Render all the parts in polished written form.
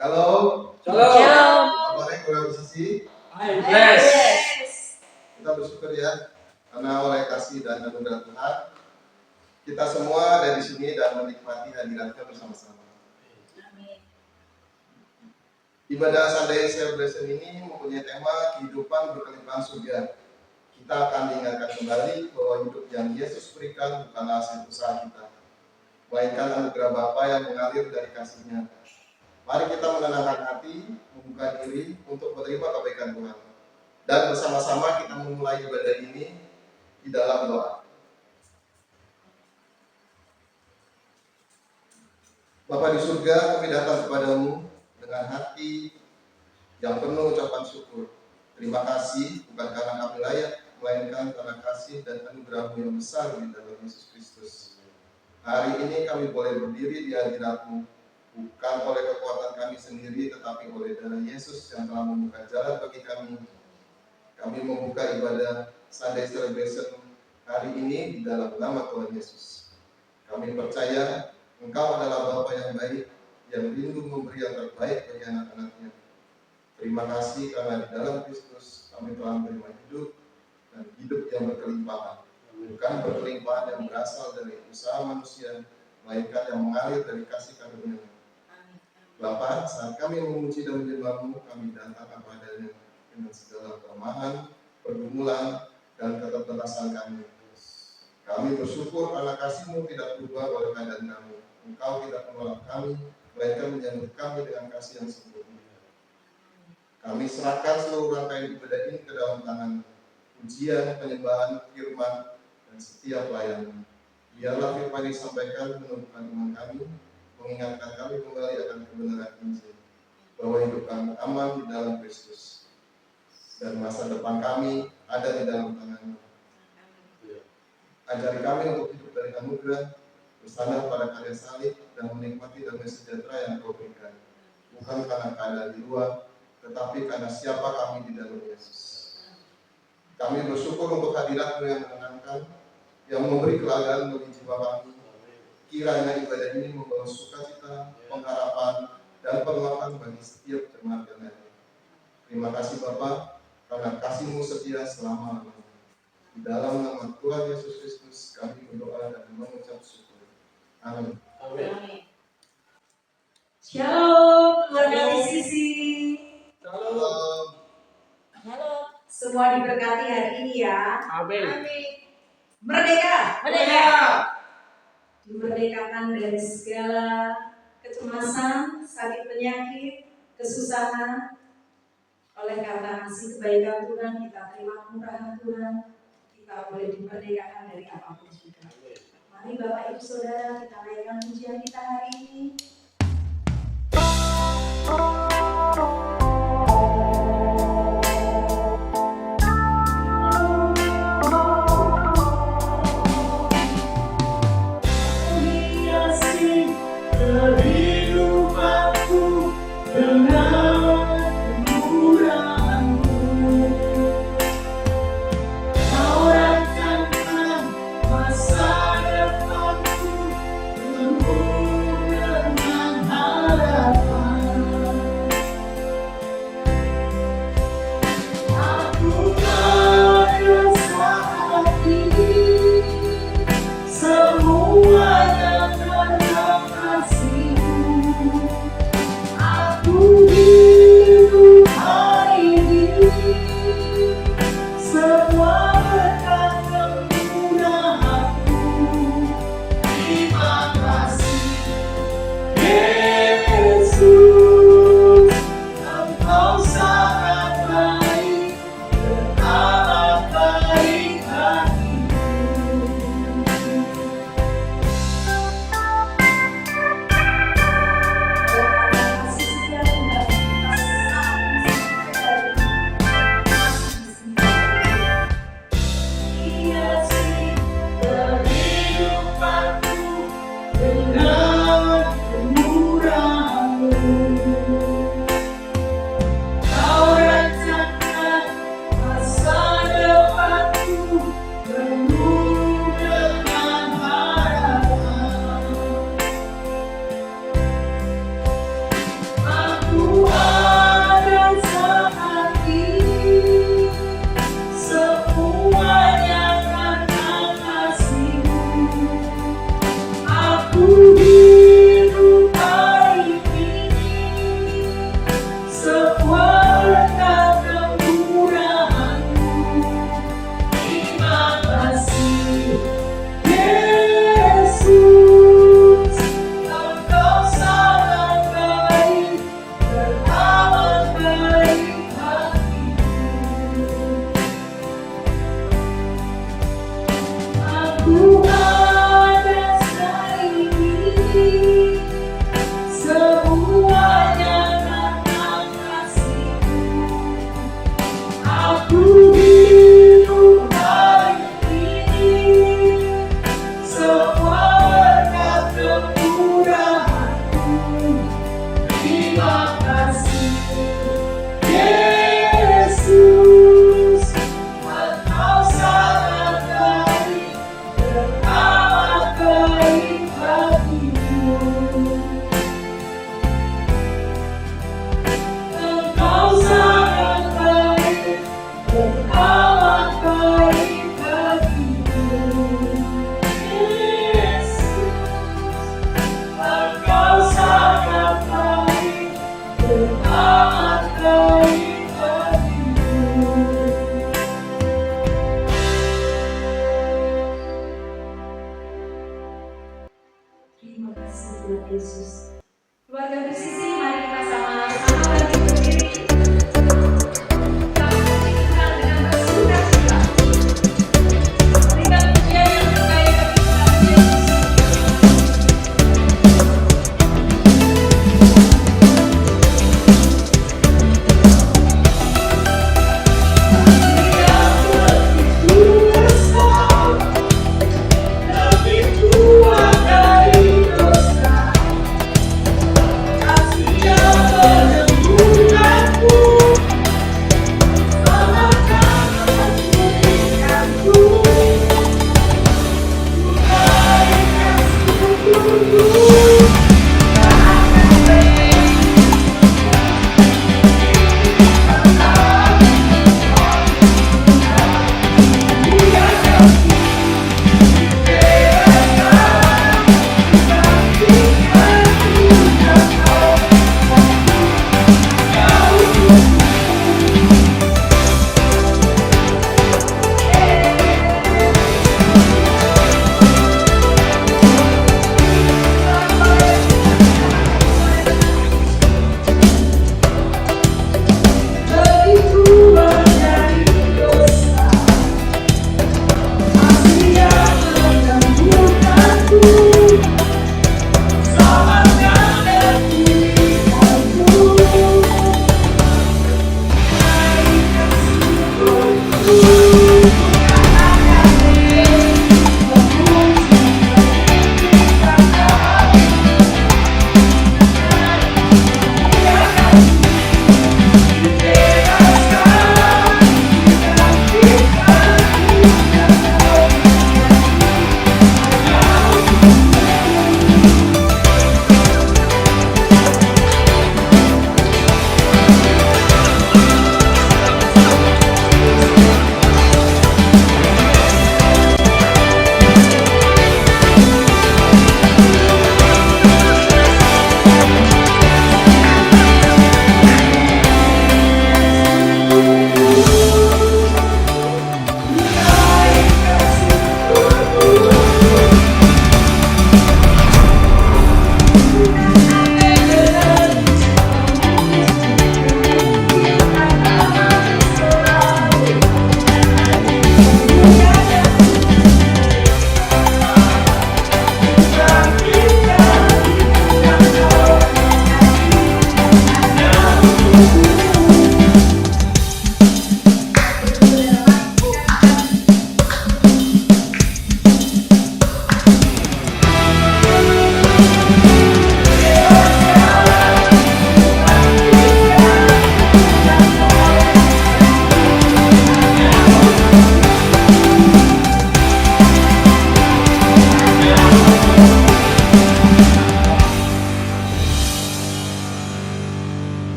Halo. Shalom. Kabarnya kurang bersisi. I'm blessed. Kita bersyukur ya, karena oleh kasih dan anugerah Tuhan, kita semua ada di sini dan menikmati hadiratnya bersama-sama. Ibadah Sunday Celebration ini mempunyai tema kehidupan berkelimpahan surga. Kita akan diingatkan kembali bahwa hidup yang Yesus berikan bukanlah hasil usaha kita, melainkan anugerah Bapa yang mengalir dari kasih-Nya. Mari kita menenangkan hati, membuka diri untuk menerima kebaikan Tuhan. Dan bersama-sama kita memulai ibadah ini di dalam doa. Bapa di surga, kami datang kepadamu dengan hati yang penuh ucapan syukur. Terima kasih bukan karena kami layak, melainkan karena kasih dan anugerah-Mu yang besar di dalam Yesus Kristus. Hari ini kami boleh berdiri di hadirat-Mu, bukan oleh kekuatan kami sendiri, tetapi oleh darah Yesus yang telah membuka jalan bagi kami. Kami membuka ibadah Sunday Celebration hari ini di dalam nama Tuhan Yesus. Kami percaya Engkau adalah Bapa yang baik, yang rindu memberi yang terbaik bagi anak-anak-Nya. Terima kasih karena di dalam Kristus kami telah menerima hidup dan hidup yang berkelimpahan. Bukan berkelimpahan yang berasal dari usaha manusia, melainkan yang mengalir dari kasih karunia-Nya. Bapa, saat kami memuji dan menyembah-Mu, kami datang kepada-Nya dengan segala kelemahan, pergumulan, dan keterbatasan kami. Kami bersyukur karena kasih-Mu tidak berubah oleh keadaan kami. Engkau tidak menolak kami, melainkan menyambut kami dengan kasih yang sempurna. Kami serahkan seluruh rangkaian ibadah ini ke dalam tangan ujian, penyembahan, firman, dan setiap pelayanan. Biarlah firman yang disampaikan menumbuhkan iman kami, mengingatkan kami kembali akan kebenaran Injil, bahwa hidup kami aman di dalam Kristus, dan masa depan kami ada di dalam tangan-Mu. Ajari kami untuk hidup dari anugerah, bersandar pada karya salib, dan menikmati damai sejahtera yang Kau berikan, bukan karena keadaan di luar, tetapi karena siapa kami di dalam Yesus. Kami bersyukur untuk hadirat-Mu yang menenangkan, yang memberi kelegaan bagi jiwa kami. Kiranya ibadah ini membawa sukacita, pengharapan, dan penguatan bagi setiap jemaat yang hadir. Terima kasih Bapa, karena kasih-Mu setia selama-lamanya. Di dalam nama Tuhan Yesus Kristus kami berdoa dan mengucap syukur. Amin. Amin. Shalom, keluarga TCC. Shalom. Halo, semua diberkati hari ini ya. Amin. Merdeka. Merdeka. Dimerdekakan dari segala kecemasan, sakit penyakit, kesusahan. Oleh karena kasih kebaikan Tuhan, kita terima kemurahan Tuhan. Kita boleh dimerdekakan dari apapun juga. Mari Bapak Ibu Saudara, kita naikkan pujian kita hari ini. Masa depanku penuh Aku ada ini, semuanya karena kasih-Mu. Aku hidup hari ini, semua berkat kemurahan-Mu. Terima kasih, Yesus, Engkau sangat baik dan amat baik bagiku. Engkau sangat baik dan amat baik bagiku. Yesus, Engkau sangat baik dan amat baik bagiku. Terima kasih Tuhan Yesus. Keluarga Presisi, mari kita sama-sama bangkit berdiri. Kami mendengar dengan bersukacita. Berikan pujian yang terbaik bagi Tuhan Yesus. Dia begitu besar, lebih kuat dari dosa.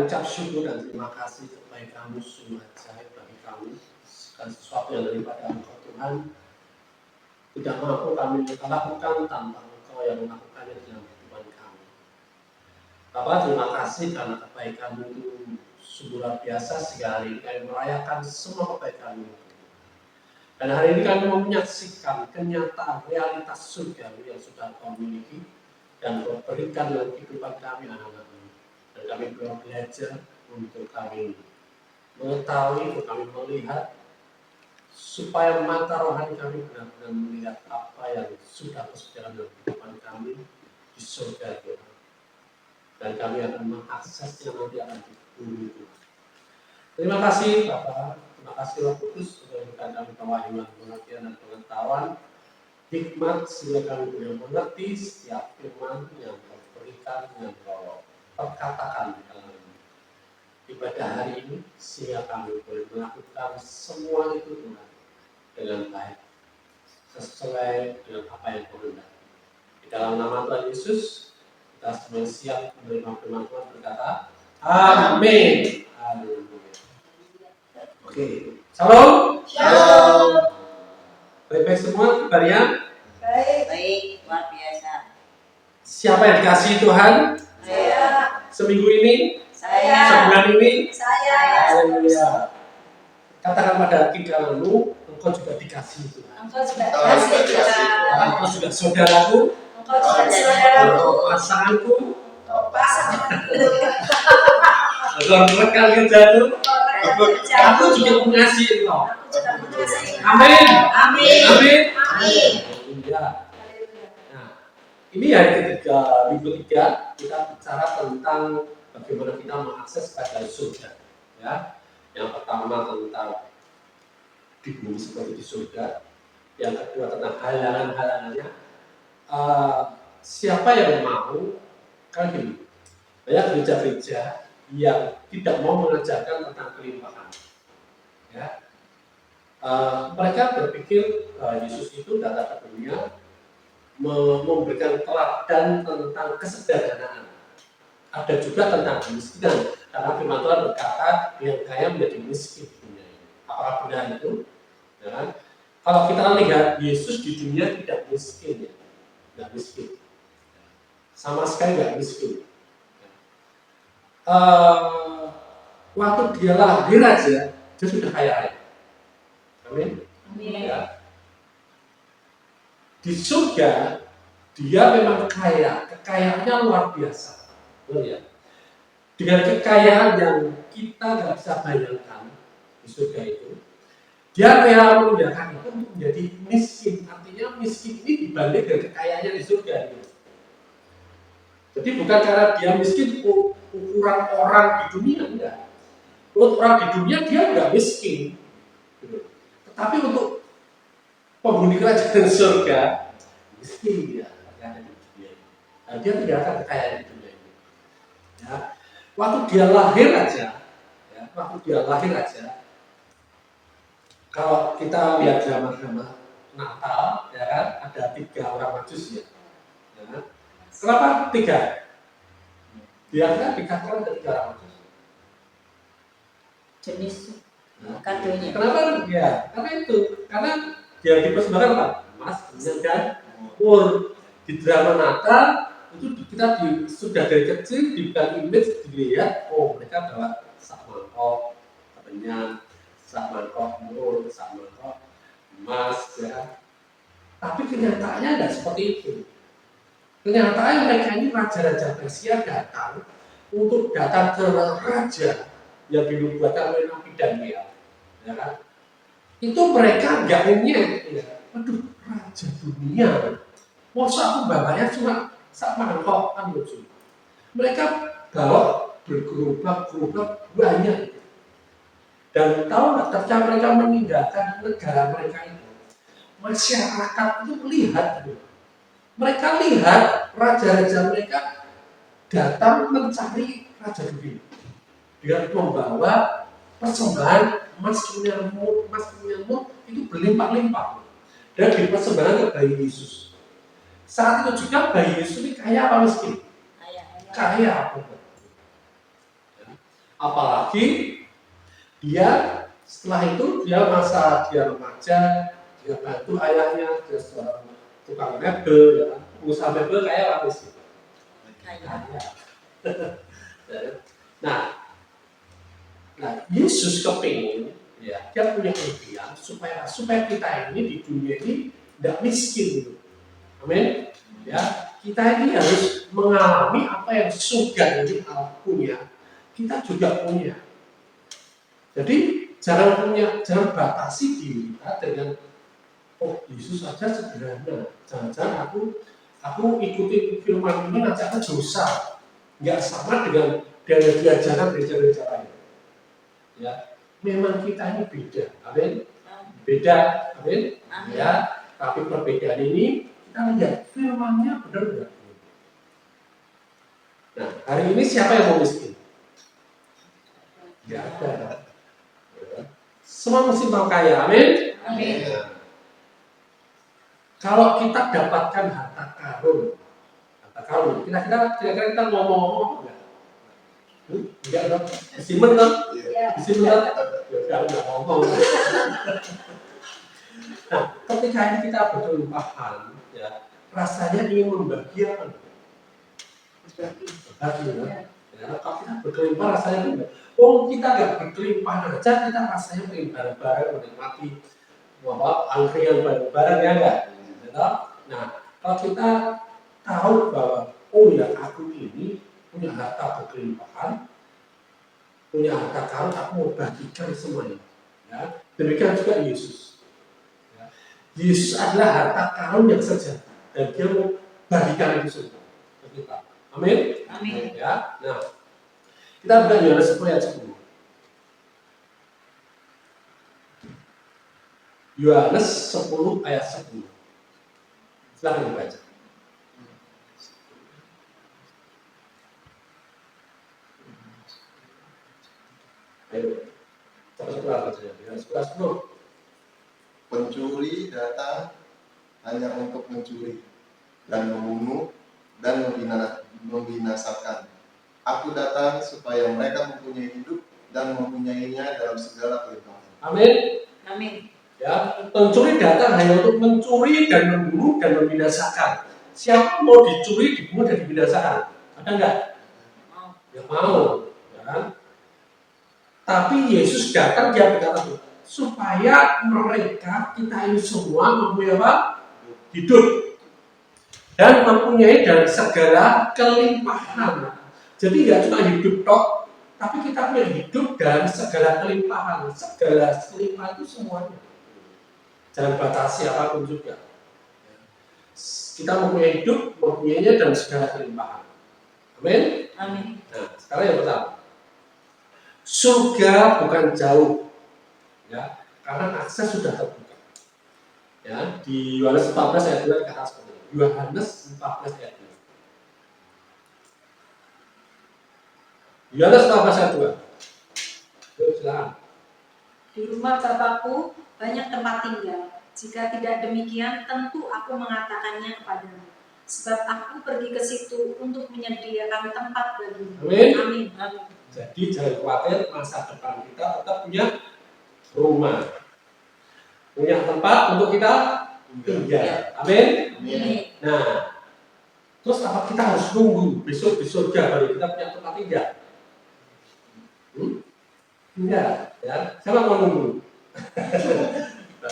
ucap syukur dan terima kasih kepada kamu sungguh ajaib bagi kami. Segala sesuatu yang daripada Engkau Tuhan tidak mampu kami lakukan tanpa Engkau yang melakukannya dalam kehidupan kami. Bapak, terima kasih karena kebaikan-Mu itu sungguh luar biasa sehingga hari ini kami merayakan semua kebaikan-Mu. Dan hari ini kami mau menyaksikan kenyataan realitas surga yang sudah Kau miliki dan Kau berikan dalam kehidupan kami anak-anak-Mu. Dan kami perlu belajar untuk kami mengetahui, untuk kami melihat supaya mata rohani kami benar-benar melihat apa yang sudah berjalan dalam kehidupan kami di surga Tuhan. Dan kami akan mengaksesnya nanti akan di bumi itu. Terima kasih Bapak. Terima kasih Roh Kudus sudah memberikan kami kewahyuan, pengertian dan pengetahuan, hikmat sehingga kami boleh mengerti setiap firman yang Kau berikan, yang Kau perkatakan di dalam ibadah hari ini, sehingga kami boleh melakukan semua itu dengan baik, sesuai dengan apa yang Kau kehendaki. Di dalam nama Tuhan Yesus, kita semua siap menerima firman Tuhan berkata, Amin. Haleluya. Oke, Shalom. Shalom. Baik-baik semua, kabarnya? Baik, luar biasa. Siapa yang dikasihi Tuhan? Saya. Seminggu ini? Saya. Sebulan ini? Saya. Haleluya. Katakan pada kawanmu, engkau juga dikasihi Tuhan. Engkau juga kasih Tuhan. Engkau juga saudaraku, Engkau juga saudaraku. engkau pasanganku, Pasanganku. engkau rekan kerjaku, aku juga mengasihi engkau. Aku juga mengasihi. Amin. Amin. Amin. Amin. Haleluya. Nah, ini hari ketiga, minggu ketiga, kita bicara tentang bagaimana kita mengakses pada surga. Ya, yang pertama tentang di bumi seperti di surga. Yang kedua tentang halangan-halangannya. Siapa yang mau? Kan gini, banyak gereja-gereja yang tidak mau mengajarkan tentang kelimpahan. Ya, mereka berpikir Yesus itu datang ke dunia memberikan teladan tentang kesederhanaan. Ada juga tentang kemiskinan, karena firman Tuhan berkata yang kaya menjadi miskin di dunia ini. Apakah benar itu? Ya kan? Kalau kita lihat Yesus di dunia tidak miskin, ya, tidak miskin, sama sekali tidak miskin. Waktu dia lahir aja, dia sudah kaya raya. Amin. Amin. Ya. Di surga dia memang kaya, kekayaannya luar biasa. Ya. Dengan kekayaan yang kita nggak bisa bayangkan di surga itu, dia rela memindahkan itu menjadi miskin. Artinya miskin ini dibanding dengan kekayaannya di surga. Gitu. Jadi bukan karena dia miskin ukuran orang di dunia, enggak. Untuk orang di dunia dia nggak miskin. Gitu. Tetapi untuk penghuni kerajaan surga miskin dia kekayaan di dunia ini. Nah, dia tidak akan kekayaan di dunia ini. Ya. Waktu dia lahir aja, kalau kita lihat drama-drama Natal, ya kan, ada 3 orang majus ya. Ya. Kenapa 3? Dia kan dikatakan ada 3 orang majus. Jenis kadonya. Kenapa? Ya, karena dia dipersembahkan apa? Emas, kemudian dan mur. Di drama Natal itu kita sudah dari kecil diberikan image, dilihat, oh mereka bawa sak mangkok, kemenyan, sak mangkok mur, sak mangkok emas, ya. Tapi kenyataannya tidak seperti itu. Kenyataannya mereka ini raja-raja Persia datang untuk datang ke raja yang dinubuatkan oleh Nabi Daniel, ya kan? Itu mereka nggak ingin, ya. Aduh, raja dunia, masa aku bawanya cuma sak mangkok, kan lucu. Mereka bawa bergerobak-gerobak banyak. Dan tahu nggak, ketika mereka meninggalkan negara mereka itu, masyarakat itu melihat, mereka lihat raja-raja mereka datang mencari raja dunia dengan membawa persembahan emas kemenyan mur itu berlimpah-limpah dan dipersembahkan ke bayi Yesus. Saat itu juga bayi Yesus ini kaya apa miskin? Kaya. Apalagi dia setelah itu dia masa dia remaja, dia bantu ayahnya, dia seorang tukang mebel, ya kan? Pengusaha mebel kayak apa sih? Kaya. Nah, Yesus kepingin, ya, dia punya impian supaya kita ini di dunia ini tidak miskin gitu. Amin. Ya, kita ini harus mengalami apa yang surga ini Allah punya, kita juga punya. Jadi jangan batasi diri kita dengan Yesus aja sederhana. Jangan-jangan aku ikuti firman ini nanti aku dosa. Nggak sama dengan diajarkan gereja-gereja lain. Ya, memang kita ini beda, amin. Beda, amin. Ya, tapi perbedaan ini kita lihat firman-nya benar nggak? Nah, hari ini siapa yang mau miskin? Nggak ada. Semua mesti mau kaya, amin. Amin. Kalau kita dapatkan harta karun, kira-kira kita ngomong-ngomong enggak? Enggak dong, disimpan dong, disimpan dong. Ya udah ngomong. Nah, ketika ini kita berkelimpahan, ya rasanya ingin membagikan. Berbagi, ya. Kalau kita berkelimpahan rasanya enggak. Kita nggak berkelimpahan aja, kita rasanya pengen bareng-bareng menikmati angkringan bareng-bareng ya enggak? Nah, kalau kita tahu bahwa aku ini punya harta berkelimpahan, punya harta karun, aku mau bagikan semuanya. Ya, demikian juga Yesus. Ya. Yesus adalah harta karun yang sejati dan dia mau bagikan itu semua ke kita. Amin. Amin. Ya. Nah, kita buka Yohanes 10 ayat 10. Yohanes 10 ayat 10. Silahkan dibaca. Ayo, cepat bacanya. Yohanes 10. Pencuri datang hanya untuk mencuri dan membunuh dan membinasakan. Aku datang supaya mereka mempunyai hidup dan mempunyainya dalam segala kelimpahan. Amin. Amin. Ya, pencuri datang hanya untuk mencuri dan membunuh dan membinasakan. Siapa mau dicuri, dibunuh dan dibinasakan? Ada enggak? Mau. Yang mau, ya kan? Tapi Yesus datang dia berkata supaya mereka kita ini semua mempunyai apa? Hidup dan mempunyai dari segala kelimpahan. Jadi nggak cuma hidup tok, tapi kita punya hidup dan segala kelimpahan. Segala kelimpahan itu semuanya. Jangan batasi apapun juga. Kita mempunyai hidup, mempunyainya dan segala kelimpahan. Amin. Amin. Nah, sekarang yang pertama, surga bukan jauh, ya, karena akses sudah terbuka. Ya, di Yohanes 14 ayat 2 dikatakan seperti ini. Yohanes 14 ayat 2. Yohanes 14 ayat 2. Yuk, silakan. Di rumah Bapakku banyak tempat tinggal. Jika tidak demikian, tentu aku mengatakannya kepadamu. Sebab aku pergi ke situ untuk menyediakan tempat bagimu. Amin. Amin. Jadi jangan khawatir, masa depan kita tetap punya rumah, punya tempat untuk kita tinggal. Amin. Amin. Nah, terus apa kita harus nunggu besok di surga baru kita punya tempat tinggal? Enggak, ya. Siapa mau nunggu?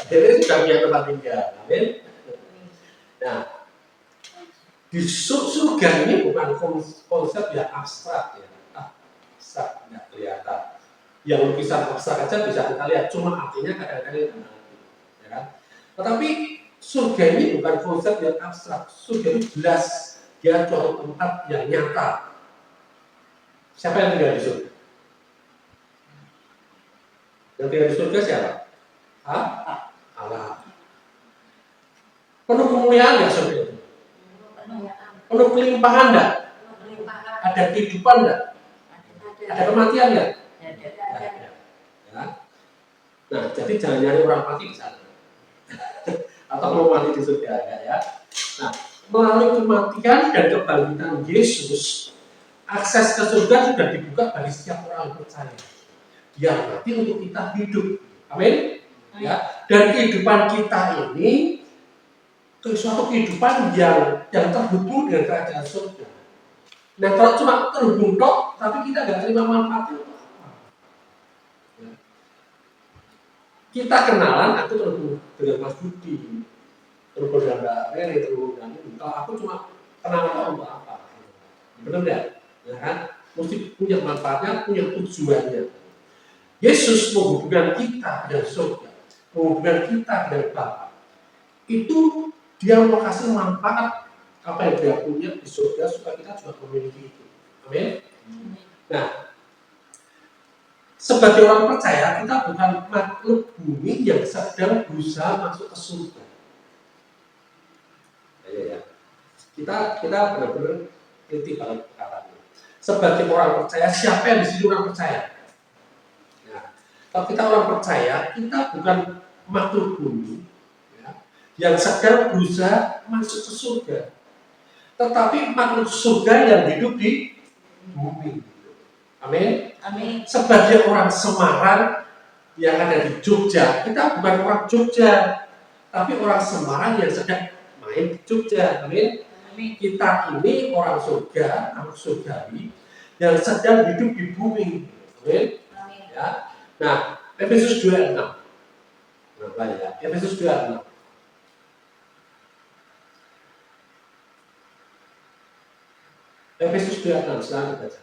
Jadi sudah punya tempat tinggal. Amin. Nah, di surga ini bukan konsep yang abstrak ya. Abstrak, tidak kelihatan. Yang lukisan abstrak aja bisa kita lihat, cuma artinya kadang-kadang kita ngerti, ya kan? Tetapi surga ini bukan konsep yang abstrak. Surga ini jelas, dia suatu tempat yang nyata. Siapa yang tinggal di surga? Yang tinggal di surga siapa? Allah. Penuh kemuliaan nggak surga itu? Penuh kelimpahan nggak? Ada kehidupan nggak? Ada kematian nggak? Ya. Nah, jadi jangan nyari orang mati di sana. Atau mau mati di surga, ya. Nah, melalui kematian dan kebangkitan Yesus, akses ke surga sudah dibuka bagi setiap orang yang percaya. Yang mati untuk kita hidup. Amin. Ya, dan kehidupan kita ini suatu kehidupan yang terhubung dengan kerajaan surga. Nah, kalau cuma terhubung tok, tapi kita nggak terima manfaatnya untuk apa? Ya. Kita kenalan, aku terhubung dengan Mas Budi, terhubung dengan Mbak Rere, terhubung dengan ini. Kalau aku cuma kenalan untuk apa? Benar nggak? Ya kan? Mesti punya manfaatnya, punya tujuannya. Yesus menghubungkan kita dengan surga, menghubungkan kita dengan Bapa. Itu dia mau kasih manfaat apa yang dia punya di surga supaya kita juga memiliki itu. Amin. Nah, sebagai orang percaya kita bukan makhluk bumi yang sedang berusaha masuk ke surga. Ya. Kita benar-benar teliti banget perkataannya. Sebagai orang percaya, siapa yang di sini orang percaya? Kalau kita orang percaya, kita bukan makhluk bumi ya, yang sedang berusaha masuk ke surga, tetapi makhluk surga yang hidup di bumi. Amin. Amin. Sebagai orang Semarang yang ada di Jogja, kita bukan orang Jogja, tapi orang Semarang yang sedang main di Jogja. Amin. Amin. Kita ini orang surga, anak surgawi yang sedang hidup di bumi. Amin. Amin. Ya. Nah, Efesus 2:6. Kenapa ya? Efesus 2:6. Efesus 2:6, silakan baca.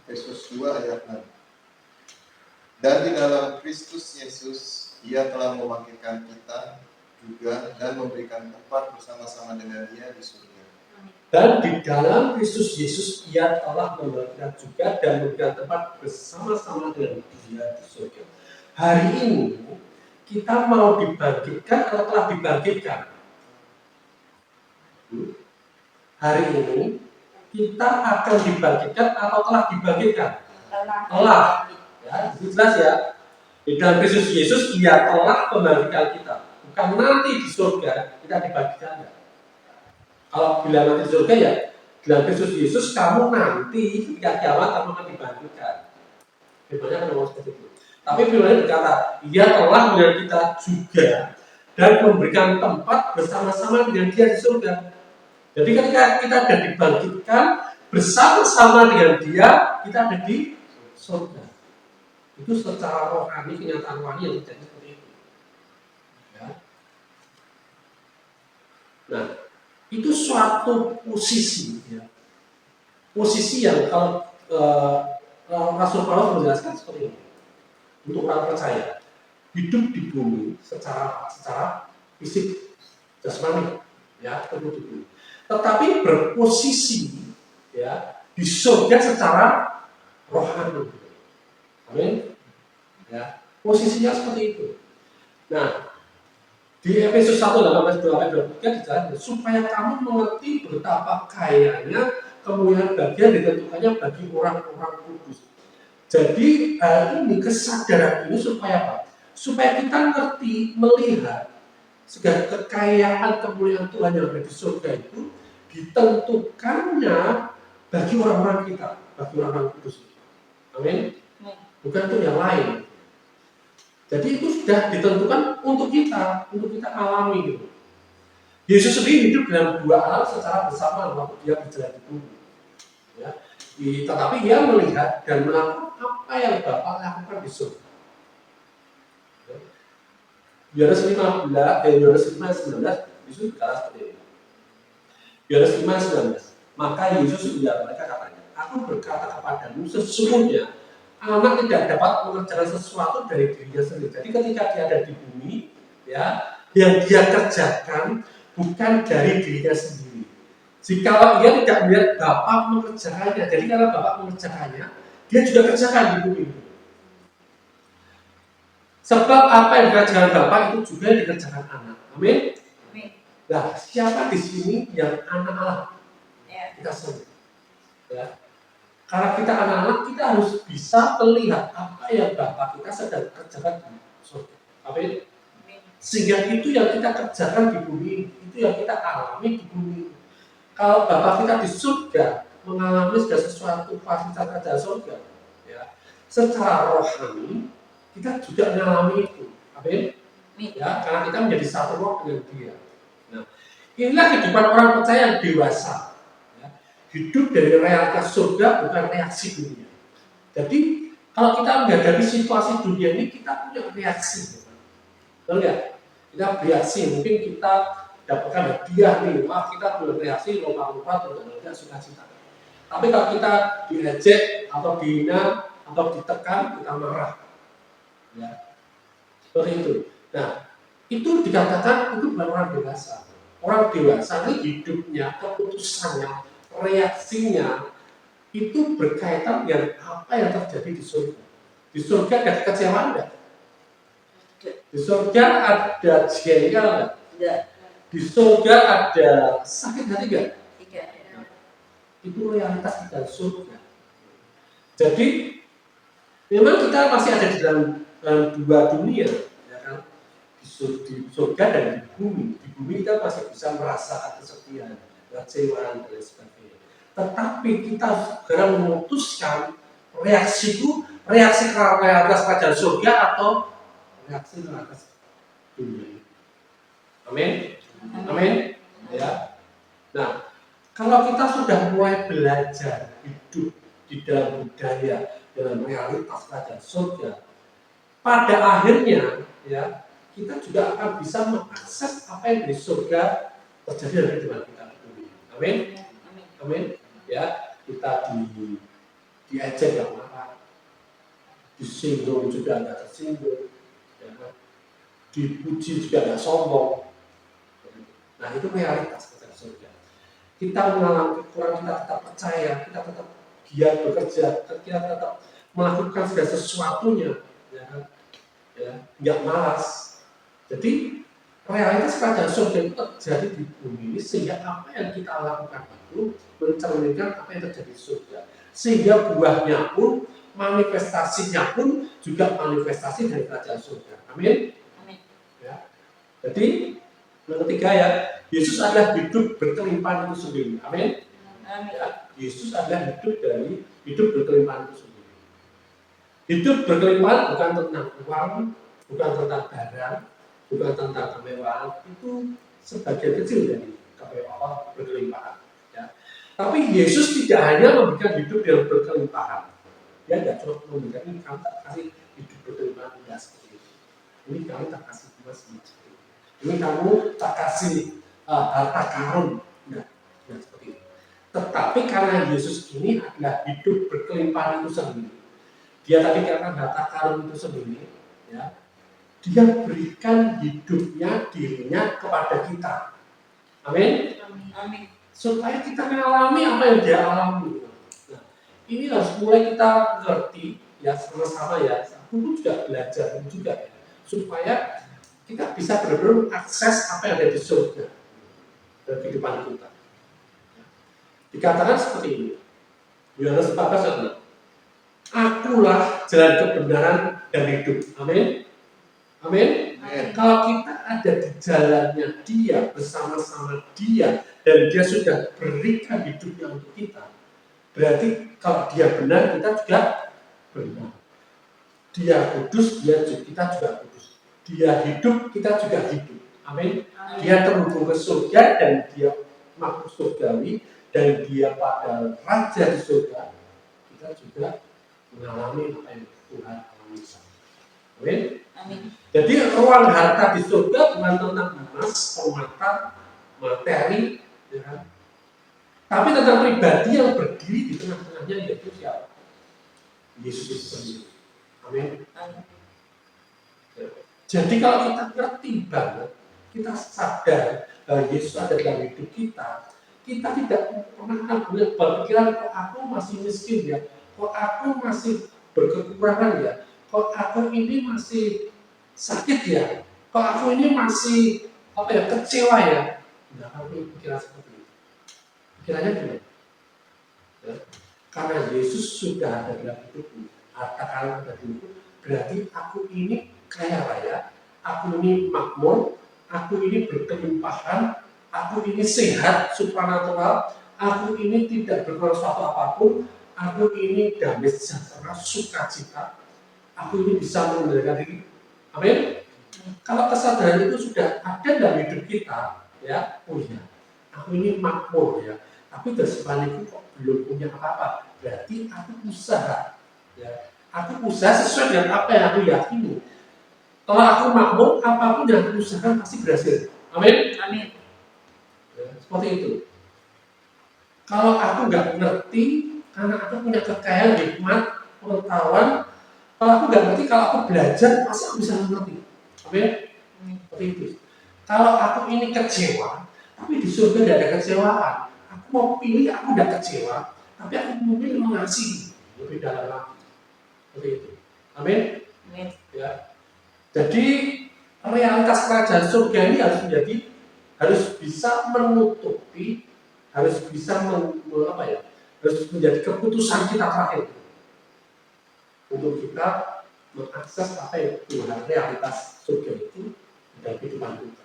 Efesus 2 ayat 6. Dan di dalam Kristus Yesus, Ia telah memakaikan kita juga dan memberikan tempat bersama-sama dengan Dia di surga. Dan di dalam Kristus Yesus, Ia telah memberikan juga dan memberikan tempat bersama-sama dengan Dia di surga. Hari ini kita mau dibangkitkan atau telah dibangkitkan? Hari ini kita akan dibangkitkan atau telah dibangkitkan? Telah. Ya, itu jelas ya. Di dalam Kristus Yesus, Ia telah membangkitkan kita. Bukan nanti di surga kita dibangkitkan. Ya. Kalau bila nanti di surga ya, di dalam Kristus Yesus kamu nanti ketika kiamat kamu akan dibangkitkan. Firman-Nya kan ngomong seperti itu. Tapi firman-Nya berkata, Ia telah membangkitkan kita juga dan memberikan tempat bersama-sama dengan Dia di surga. Jadi ketika kita sudah dibangkitkan bersama-sama dengan Dia, kita ada di surga. Itu secara rohani, kenyataan rohani yang terjadi seperti itu. Ya. Nah, itu suatu posisi, ya. Posisi yang kalau Rasul Paulus menjelaskan seperti ini. Untuk orang percaya, hidup di bumi secara fisik, jasmani, ya, hidup di bumi. Tetapi berposisi, ya, di surga secara rohani. Amin. Ya, posisinya seperti itu. Nah, di Efesus 1:18-23 dijelaskan supaya kamu mengerti betapa kayanya kemuliaan bagian ditentukannya bagi orang-orang kudus. Jadi ini kesadaran ini supaya apa? Supaya kita ngerti, melihat segala kekayaan kemuliaan Tuhan yang ada di surga itu ditentukannya bagi orang-orang kita, bagi orang-orang kudus. Amin. Bukan untuk yang lain. Jadi itu sudah ditentukan untuk kita alami gitu. Yesus sendiri hidup dalam dua alam secara bersama waktu dia berjalan di bumi. Ya. Tetapi dia melihat dan melakukan apa yang Bapa lakukan di surga. Yohanes 5:19 Yesus berkata seperti ini. Yohanes 5:19. Maka Yesus menjawab mereka katanya, aku berkata kepadamu sesungguhnya anak tidak dapat mengerjakan sesuatu dari dirinya sendiri. Jadi ketika dia ada di bumi, ya, yang dia kerjakan bukan dari dirinya sendiri. Jika ia tidak melihat Bapa mengerjakannya, jadi karena Bapa mengerjakannya, dia juga kerjakan di bumi. Sebab apa yang dikerjakan Bapa itu juga yang dikerjakan anak. Amin. Nah, siapa di sini yang anak Allah? Ya. Kita semua. Ya. Karena kita anak-anak, kita harus bisa melihat apa yang Bapak kita sedang kerjakan di surga. Amin. Sehingga itu yang kita kerjakan di bumi, itu yang kita alami di bumi. Kalau Bapak kita di surga mengalami segala sesuatu fasilitas kerajaan surga, ya, secara rohani kita juga mengalami itu. Amin. Ya, karena kita menjadi satu roh dengan Dia. Nah, inilah kehidupan orang percaya yang dewasa. Ya. Hidup dari realitas surga bukan reaksi dunia. Jadi kalau kita menghadapi situasi dunia ini kita punya reaksi. Betul nggak? Kita bereaksi, mungkin kita dapatkan hadiah nih, wah kita bereaksi lompat-lompat tidak suka-cita. Tapi kalau kita diejek atau dihina atau ditekan, kita marah. Ya. Seperti itu. Nah, itu dikatakan itu bukan orang dewasa. Orang dewasa ini hidupnya, keputusannya, reaksinya itu berkaitan dengan apa yang terjadi di surga. Di surga ada kekecewaan enggak? Di surga ada jengkel enggak? Di surga ada sakit hati enggak? Itu realitas di dalam surga. Jadi memang kita masih ada di dalam dua dunia, ya kan? Di surga dan di bumi. Di bumi kita masih bisa merasakan kesepian, kecewaan dan sebagainya. Tetapi kita segera memutuskan reaksi ke realitas kerajaan surga atau reaksi ke realitas dunia. Amin. Amin. Ya. Nah, kalau kita sudah mulai belajar hidup di dalam budaya, dalam realitas kerajaan surga, pada akhirnya ya kita juga akan bisa mengakses apa yang di surga terjadi dalam kehidupan kita di bumi. Amin. Amin. Ya, kita diejek nggak marah, disinggung juga nggak tersinggung, ya, dipuji juga nggak sombong. Nah, itu realitas kerajaan surga. Kita mengalami kekurangan, kita tetap percaya, kita tetap giat bekerja, kita tetap melakukan segala sesuatunya, ya, nggak malas. Jadi realitas kerajaan surga itu terjadi di bumi ini, sehingga apa yang kita lakukan itu mencerminkan apa yang terjadi di surga. Sehingga buahnya pun, manifestasinya pun juga manifestasi dari kerajaan surga. Amin. Amin. Ya. Jadi yang ketiga ya, Yesus adalah hidup berkelimpahan itu sendiri. Amin. Ya, Yesus adalah hidup berkelimpahan itu sendiri. Hidup berkelimpahan bukan tentang uang, bukan tentang barang, bukan tentang kemewahan. Itu sebagian kecil dari kemewahan berkelimpahan. Ya. Tapi Yesus tidak hanya memberikan hidup yang berkelimpahan. Dia tidak cuma memberikan ini kamu tak kasih hidup berkelimpahan, tidak seperti itu. Ini kamu tak kasih emas seperti itu. Ini kamu tak kasih harta karun, tidak seperti itu. Tetapi karena Yesus ini adalah hidup berkelimpahan itu sendiri, dia tadi katakan harta karun itu sendiri, ya, dia berikan hidupnya, dirinya kepada kita. Amin. Amin. Supaya kita mengalami apa yang dia alami. Nah, ini harus mulai kita ngerti, ya sama-sama ya. Aku juga belajar juga ya, supaya kita bisa benar-benar akses apa yang ada di surga dalam kehidupan kita. Dikatakan seperti ini. Yohanes 14:6. Akulah jalan kebenaran dan hidup. Amin. Amin. Kalau kita ada di jalannya Dia, bersama-sama Dia, dan Dia sudah berikan hidupnya untuk kita, berarti kalau Dia benar, kita juga benar. Dia kudus, kita juga kudus. Dia hidup, kita juga hidup. Amin. Dia terhubung ke surga dan Dia makhluk surgawi, dan Dia pada Raja di surga, kita juga mengalami apa yang Tuhan alami. Amin. Amin. Jadi ruang harta di surga bukan tentang emas, permata, materi, ya kan? Tapi tentang pribadi yang berdiri di tengah-tengahnya, yaitu siapa? Yesus itu sendiri. Amin. Jadi kalau kita ngerti banget, kita sadar bahwa Yesus ada dalam hidup kita, kita tidak pernah punya berpikiran kok aku masih miskin ya, kok aku masih berkekurangan ya, kok aku ini masih sakit ya, kok aku ini masih kecewa ya. Tidak akan pikiran seperti itu. Pikirannya gimana? Ya. Karena Yesus sudah ada dalam hidupku, harta karun ada di hidupku, berarti aku ini kaya raya, aku ini makmur, aku ini berkelimpahan, aku ini sehat, supranatural, aku ini tidak berkurang suatu apapun, aku ini damai sejahtera, sukacita, aku ini bisa mengendalikan diri. Amin. Kalau kesadaran itu sudah ada dalam hidup kita, ya, oh ya, aku ini makmur ya, tapi depanku kok belum punya apa-apa, berarti aku usaha, ya, aku usaha sesuai dengan apa yang aku yakini. Kalau aku makmur, apapun yang aku usahakan pasti berhasil. Amin. Amin. Ya, seperti itu. Kalau aku nggak ngerti, karena aku punya kekayaan, hikmat, pengetahuan, kalau aku nggak ngerti, kalau aku belajar, pasti aku bisa ngerti. Amin. Seperti itu. Kalau aku ini kecewa, tapi di surga tidak ada kecewaan. Aku mau pilih, aku tidak kecewa, tapi aku memilih mengasihi lebih dalam lagi. Seperti itu. Amin. Amin. Ya. Jadi realitas kerajaan surga ini harus bisa menutupi, harus bisa harus menjadi keputusan kita terakhir untuk kita mengakses apa yang Tuhan realitas surga itu dalam kehidupan kita.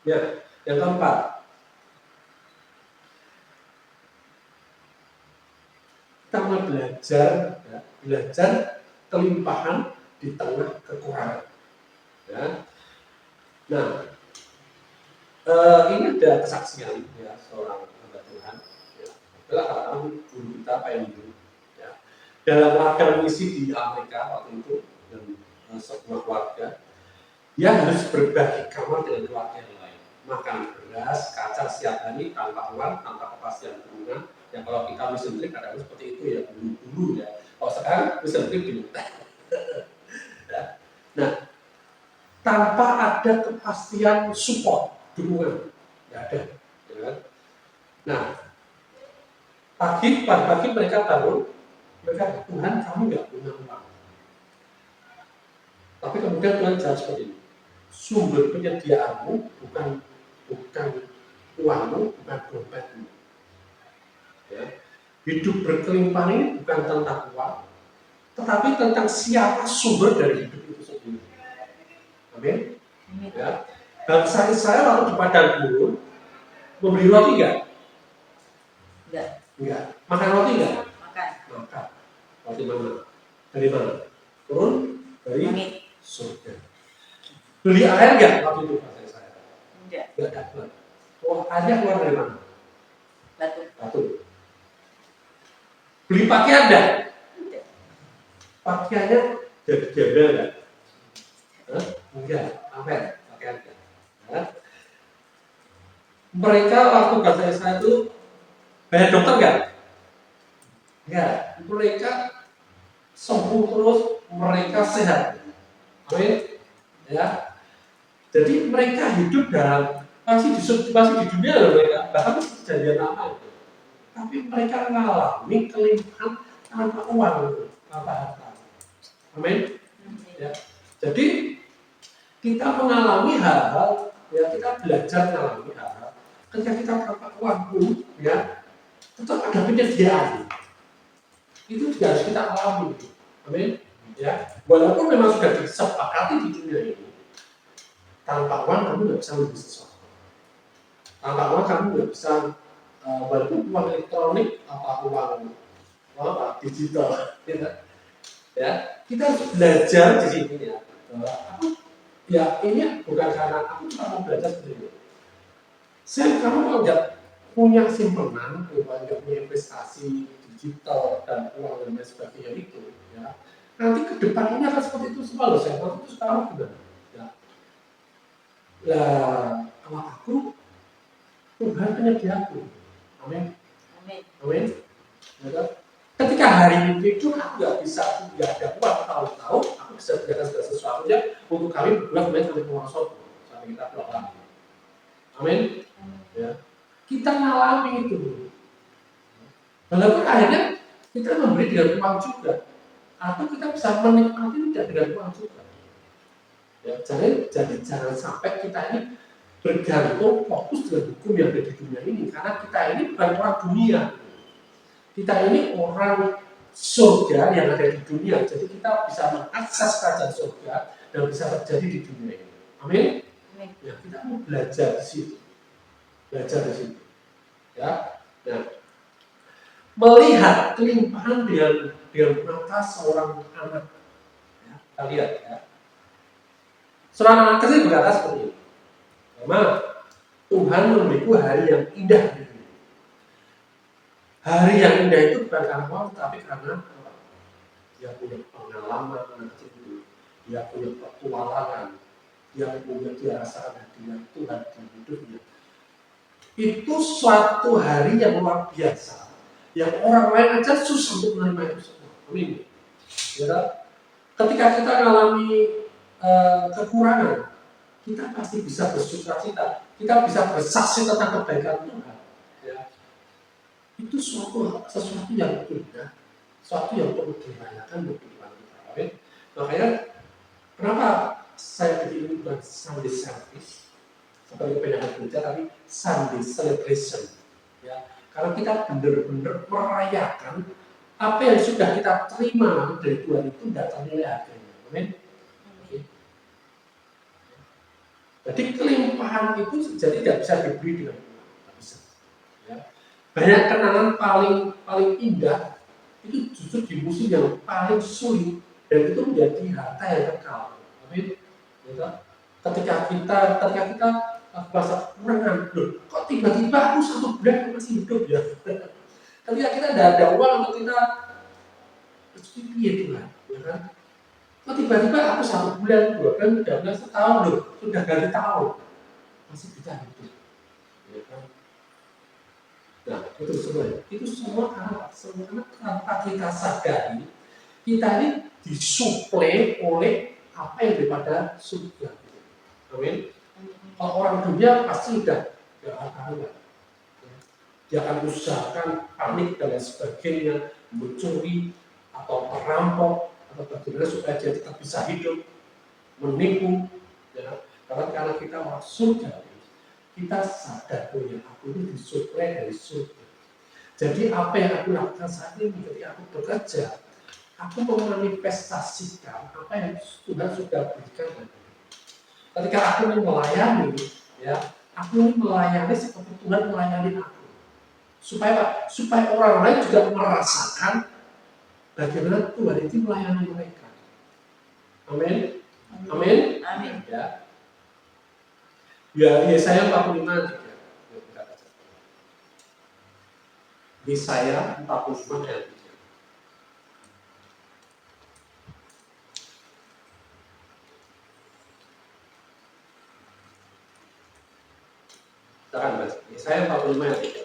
Ya, yang keempat, kita mulai belajar kelimpahan di tengah kekurangan. Ya. Nah, ini ada kesaksian ya seorang hamba Tuhan. Ya. Adalah katakan guru kita Pak Hendro. Ya. Dalam ladang misi di Amerika waktu itu dan sebuah keluarga, dia harus berbagi kamar dengan keluarga yang lain. Makan beras, kaca siap hari tanpa uang, tanpa kepastian hubungan. Ya kalau kita mission trip kadang seperti itu ya dulu ya. Kalau sekarang mission trip gini. Ya. Nah, tanpa ada kepastian support, dukungan, tidak ada. Ya. Nah, pagi mereka bangun, mereka Tuhan kami nggak punya uang. Tapi kemudian Tuhan jawab seperti ini, sumber penyediaanmu bukan uangmu, bukan dompetmu. Ya. Hidup berkelimpahan ini bukan tentang uang, tetapi tentang siapa sumber dari hidup itu sendiri. Amin. Ya. Bangsa Israel waktu di padang gurun membeli roti enggak? Enggak. Makan roti enggak? Makan. Roti mana? Dari mana? Turun dari surga. Beli air enggak waktu itu bangsa Israel? Enggak dapat. Oh, airnya keluar dari mana? Batu. Beli pakaian enggak? Pakaiannya jadi gembel enggak? Enggak, pakaian enggak. Ya. Mereka waktu bangsa Israel itu bayar dokter enggak? Enggak. Mereka sembuh terus, mereka sehat. Amin. Ya. Jadi mereka hidup dalam masih di dunia loh mereka, bahkan kejadian lama itu. Tapi mereka mengalami kelimpahan tanpa uang, tanpa harta. Amin. Ya. Jadi kita mengalami hal-hal, ya kita belajar mengalami hal-hal. Ketika kita tanpa uang pun, ya tetap ada penyediaan. Itu juga harus kita alami. Amin. Ya. Walaupun memang sudah disepakati di dunia ini, tanpa uang kamu nggak bisa membeli sesuatu. Tanpa uang kamu nggak bisa, walaupun uang elektronik atau uang digital, ya kita harus belajar di sini ya. Ya ini bukan karena aku cuma mau belajar sendiri. Kamu kalau nggak punya simpenan, nggak punya investasi digital dan uang dan lain sebagainya itu, ya nanti ke depan ini akan seperti itu semua loh. Saya waktu itu sekarang gimana? Ya. Lah kalau aku Tuhan penyediaku. Amin. Amin. Ya, ketika hari itu aku nggak ada uang tahu-tahu, aku bisa berikan segala sesuatunya untuk kami berdua kemudian sampai penguasa sampai kita pulang. Amin. Ya. Kita ngalami itu. Walaupun akhirnya kita memberi dengan uang juga, atau kita bisa menikmati tidak dengan uang juga. Ya, jangan sampai kita ini bergantung fokus dengan hukum yang ada di dunia ini, karena kita ini bukan orang dunia. Kita ini orang surga yang ada di dunia, jadi kita bisa mengakses kerajaan surga dan bisa terjadi di dunia ini. Amin. Ya, kita mau belajar di situ, Ya, nah, melihat kelimpahan dengan mata seorang anak. Ya, kita lihat ya. Seorang anak kecil berkata seperti ini. Mama, Tuhan memberiku hari yang indah. Hari yang indah itu bukan karena uang, tapi karena dia punya pengalaman anak kecil, dia punya petualangan, dia rasakan hadirat Tuhan di hidupnya. Itu suatu hari yang luar biasa, yang orang lain aja susah untuk menerima itu semua. Amin. Ya, ketika kita mengalami kekurangan, kita pasti bisa bersukacita, kita bisa bersaksi tentang kebaikan Tuhan. Ya. Itu sesuatu yang indah, sesuatu yang perlu dirayakan di kehidupan kita. Amin. Makanya kenapa saya bikin ini bukan Sunday service sebagai penyanyi gereja, tapi Sunday celebration. Ya, karena kita benar-benar merayakan apa yang sudah kita terima dari Tuhan itu tidak ternilai harganya. Amin. Jadi kelimpahan itu jadi tidak bisa dibeli dengan uang, tidak bisa. Ya. Banyak kenangan paling indah itu justru di musim yang paling sulit dan itu menjadi harta yang kekal. Amin. Ya. Ketika kita merasa kekurangan, loh, kok tiba-tiba aku 1 bulan masih hidup ya? Ketika kita tidak ada uang untuk kita Tuhan, ya kan? Kok tiba-tiba aku 1 bulan, 2 bulan, 3 bulan, setahun loh, sudah ganti tahun masih bisa hidup, ya kan? Nah, itu semua karena tanpa kita sadari, kita ini disuplai oleh apa yang daripada surga. Amin. Kalau orang dunia pasti udah gak akan, dia akan usahakan panik dan lain sebagainya, mencuri atau merampok atau bagaimana supaya dia tetap bisa hidup, menipu, ya. Karena kita orang surga, kita sadar bahwa aku ini disuplai dari surga. Jadi apa yang aku lakukan saat ini ketika aku bekerja, aku memanifestasikan apa yang Tuhan sudah berikan kepada. Ketika aku melayani, ya, aku melayani seperti Tuhan melayani aku. Supaya orang lain juga merasakan bagaimana Tuhan itu melayani mereka. Amin. Amin. Amin. Ya. Ya, Yesaya 45 3. Yesaya 45 ayat 3. Kita akan baca. Yesaya 45 ayat 3.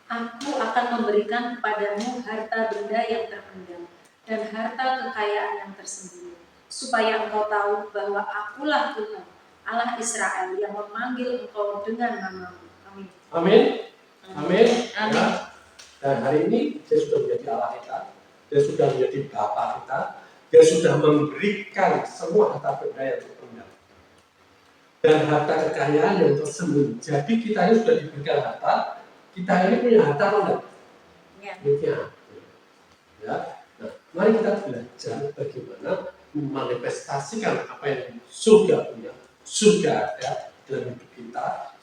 Aku akan memberikan kepadamu harta benda yang terpendam dan harta kekayaan yang tersembunyi, supaya engkau tahu bahwa akulah Tuhan, Allah Israel, yang memanggil engkau dengan namamu. Amin. Amin. Amin. Amin. Ya. Dan hari ini dia sudah menjadi Allah kita, dia sudah menjadi Bapa kita, dia sudah memberikan semua harta benda yang terpendam dan harta kekayaan yang tersembunyi. Jadi kita ini sudah diberikan harta. Kita ini punya harta apa enggak? Ya. Punya. Ya. Nah, mari kita belajar bagaimana memanifestasikan apa yang surga punya, surga ada dalam hidup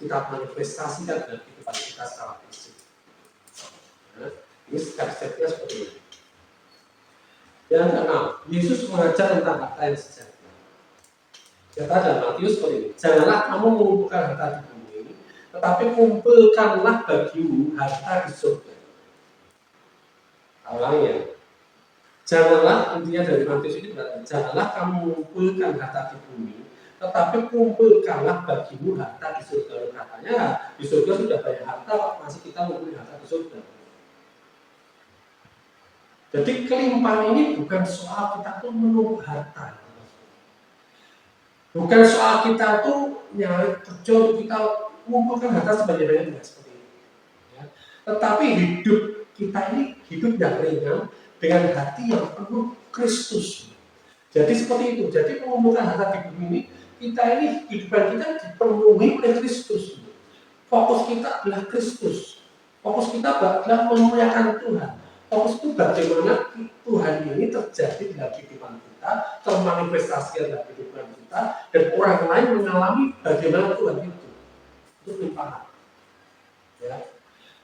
kita manifestasikan dalam kehidupan kita secara fisik. Nah, ini step-stepnya seperti ini. Yang keenam, Yesus mengajar tentang harta yang sejati. Kata dalam Matius seperti ini, janganlah kamu mengumpulkan harta di bumi, tetapi kumpulkanlah bagimu harta di surga. Awalnya, janganlah, intinya dari Matius ini berarti, janganlah kamu mengumpulkan harta di bumi, tetapi kumpulkanlah bagimu harta di surga. Katanya di surga sudah banyak harta, masih kita mengumpulkan harta di surga. Jadi kelimpahan ini bukan soal kita tuh menumpuk harta, bukan soal kita tuh nyari kerja untuk kita mengumpulkan harta sebanyak-banyaknya seperti ini. Ya. Tetapi hidup kita ini hidup yang ringan dengan hati yang penuh Kristus. Jadi seperti itu. Jadi pengumuman harta di bumi ini, kita ini kehidupan kita dipenuhi oleh Kristus. Fokus kita adalah Kristus. Fokus kita adalah memuliakan Tuhan. Fokus itu bagaimana Tuhan ini terjadi dalam kehidupan kita, termanifestasi dalam kehidupan kita, dan orang lain mengalami bagaimana Tuhan itu. Itu limpahan. Ya.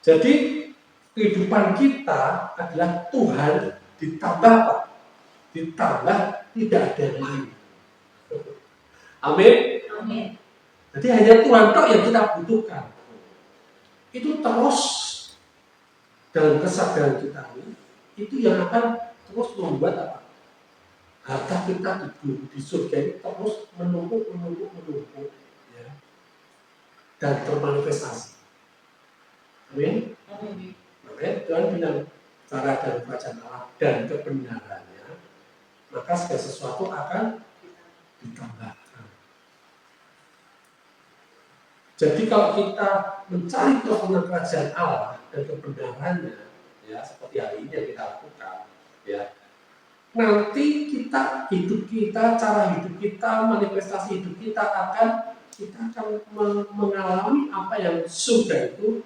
Jadi kehidupan kita adalah Tuhan ditambah apa? Ditambah tidak ada yang lain. Amin. Amin. Jadi hanya Tuhan tok yang kita butuhkan. Itu terus dalam kesadaran kita ini, itu yang akan terus membuat apa? Harta kita di surga ini terus menumpuk, ya, dan termanifestasi. Amin. Amin. Makanya Tuhan bilang cara dan kerajaan Allah dan kebenarannya, maka segala sesuatu akan ditambahkan. Jadi kalau kita mencari kerajaan Allah dan kebenarannya, ya seperti hari ini yang kita lakukan, ya nanti hidup kita, cara hidup kita, manifestasi hidup kita akan mengalami apa yang surga itu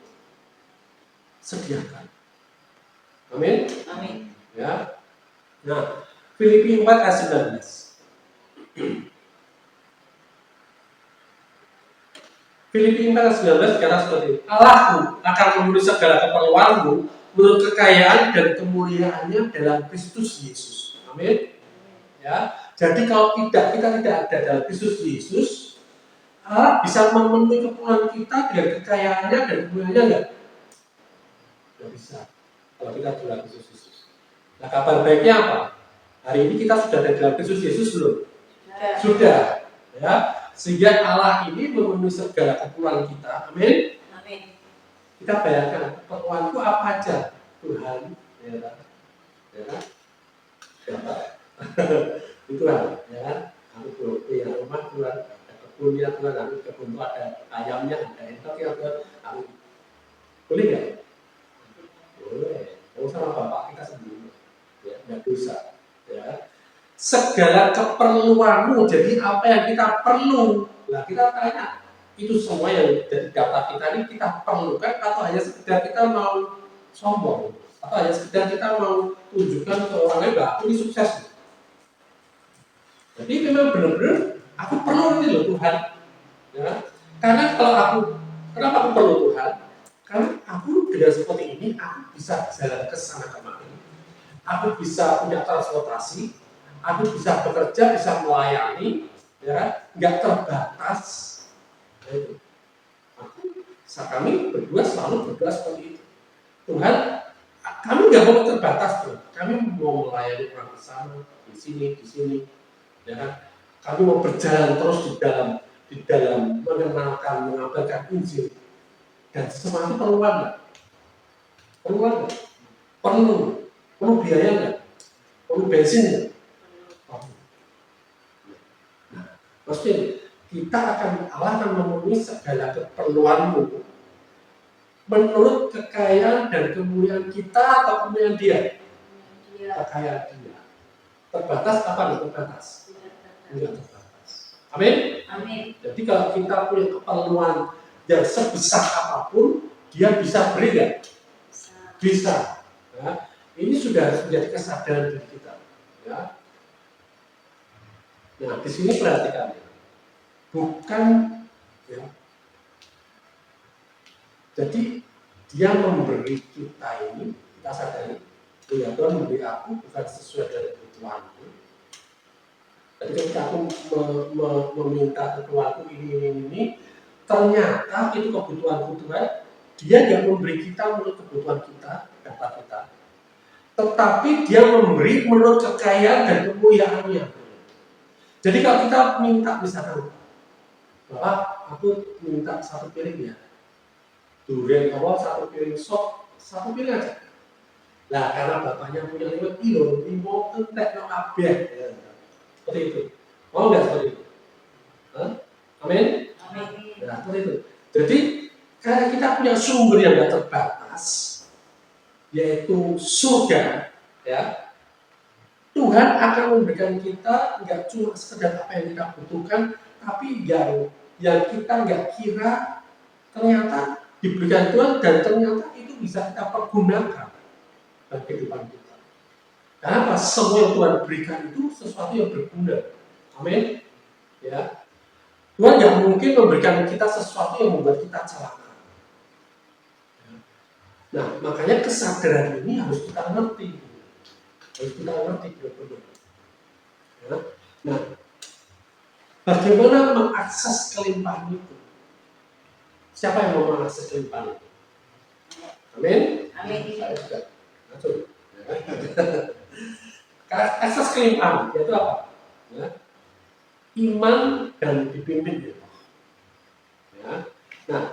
sediakan. Amin. Amin. Ya. Nah, Filipi 4 ayat 19. Filipi 4 ayat 19 kata seperti ini. Allahku akan memenuhi segala keperluanmu menurut kekayaan dan kemuliaannya dalam Kristus Yesus. Amin. Ya. Jadi kalau kita tidak ada dalam Kristus Yesus, Allah bisa memenuhi keperluan kita dengan kekayaannya dan kemuliaannya enggak? Tidak bisa. Kalau kita dalam Kristus Yesus. Nah, kabar baiknya apa? Hari ini kita sudah ada dalam Kristus Yesus belum? Sudah. Ya. Sehingga Allah ini memenuhi segala keperluan kita. Amin. Amin. Kita bayangkan keperluanku apa aja, Tuhan. Ya kan? Ya kan? Itu kan, ya kan? Aku punya rumah Tuhan, ada kebunnya Tuhan, aku kebun itu ada ayamnya, ada entoknya Tuhan. Aku boleh nggak? Boleh. Mau sama bapak kita sendiri, ya nggak dosa. Ya. Segala keperluanmu, jadi apa yang kita perlu. Nah kita tanya, itu semua yang jadi data kita ini kita perlukan atau hanya sekedar kita mau sombong, atau hanya sekedar kita mau tunjukkan ke orang lain bahwa aku ini sukses. Jadi memang benar-benar aku perlu ini loh Tuhan. Ya. Karena kenapa aku perlu Tuhan? Karena aku dengan seperti ini aku bisa jalan ke sana kemari. Aku bisa punya transportasi, aku bisa bekerja, bisa melayani, ya, nggak terbatas. Kami berdua selalu berdoa seperti itu. Tuhan, kami nggak mau terbatas tuh. Kami mau melayani orang bersama di sini, ya kan? Kami mau berjalan terus di dalam mengenalkan, mengabarkan Injil. Dan semua itu perlu nggak? Perlu biaya nggak? Perlu bensin nggak? Maksudnya Allah akan memenuhi segala keperluanmu menurut kekayaan dan kemuliaan kita atau kemuliaan dia. Kekayaan dia. Terbatas apa nggak terbatas? Tidak terbatas. Amin. Amin. Jadi kalau kita punya keperluan yang sebesar apapun, dia bisa beri nggak? Bisa. Ya. Ini sudah menjadi kesadaran diri kita. Ya. Nah, di sini perhatikan, bukan, ya. Jadi dia memberi kita ini, kita sadari, ya Tuhan memberi aku bukan sesuai dengan kebutuhanku. Jadi ketika aku meminta kebutuhanku ini, ternyata itu kebutuhanku Tuhan, dia nggak memberi kita menurut kebutuhan kita, dapat kita. Tetapi dia memberi menurut kekayaan dan kemuliaannya. Jadi kalau kita minta misalkan, Bapak, aku minta 1 piring ya, durian awal 1 piring sop, 1 piring aja. Nah karena bapaknya punya 5 kilo, 5 entek no kabeh. Seperti itu. Mau nggak seperti itu? Amin. Amin. Nah seperti itu. Jadi karena kita punya sumber yang nggak terbatas, yaitu surga, Ya, Tuhan akan memberikan kita nggak cuma sekedar apa yang kita butuhkan, tapi yang kita nggak kira ternyata diberikan Tuhan dan ternyata itu bisa kita pergunakan dalam kehidupan kita. Karena semua yang Tuhan berikan itu sesuatu yang berguna. Amin. Ya, Tuhan nggak mungkin memberikan kita sesuatu yang membuat kita celaka. Nah, makanya kesadaran ini harus kita ngerti. Harus kita ngerti benar-benar. Ya. Nah, bagaimana mengakses kelimpahan itu? Siapa yang mau mengakses kelimpahan itu? Amin? Amin. Saya juga. Langsung. Akses kelimpahan yaitu apa? Ya. Iman dan dipimpin ya. Ya. Nah,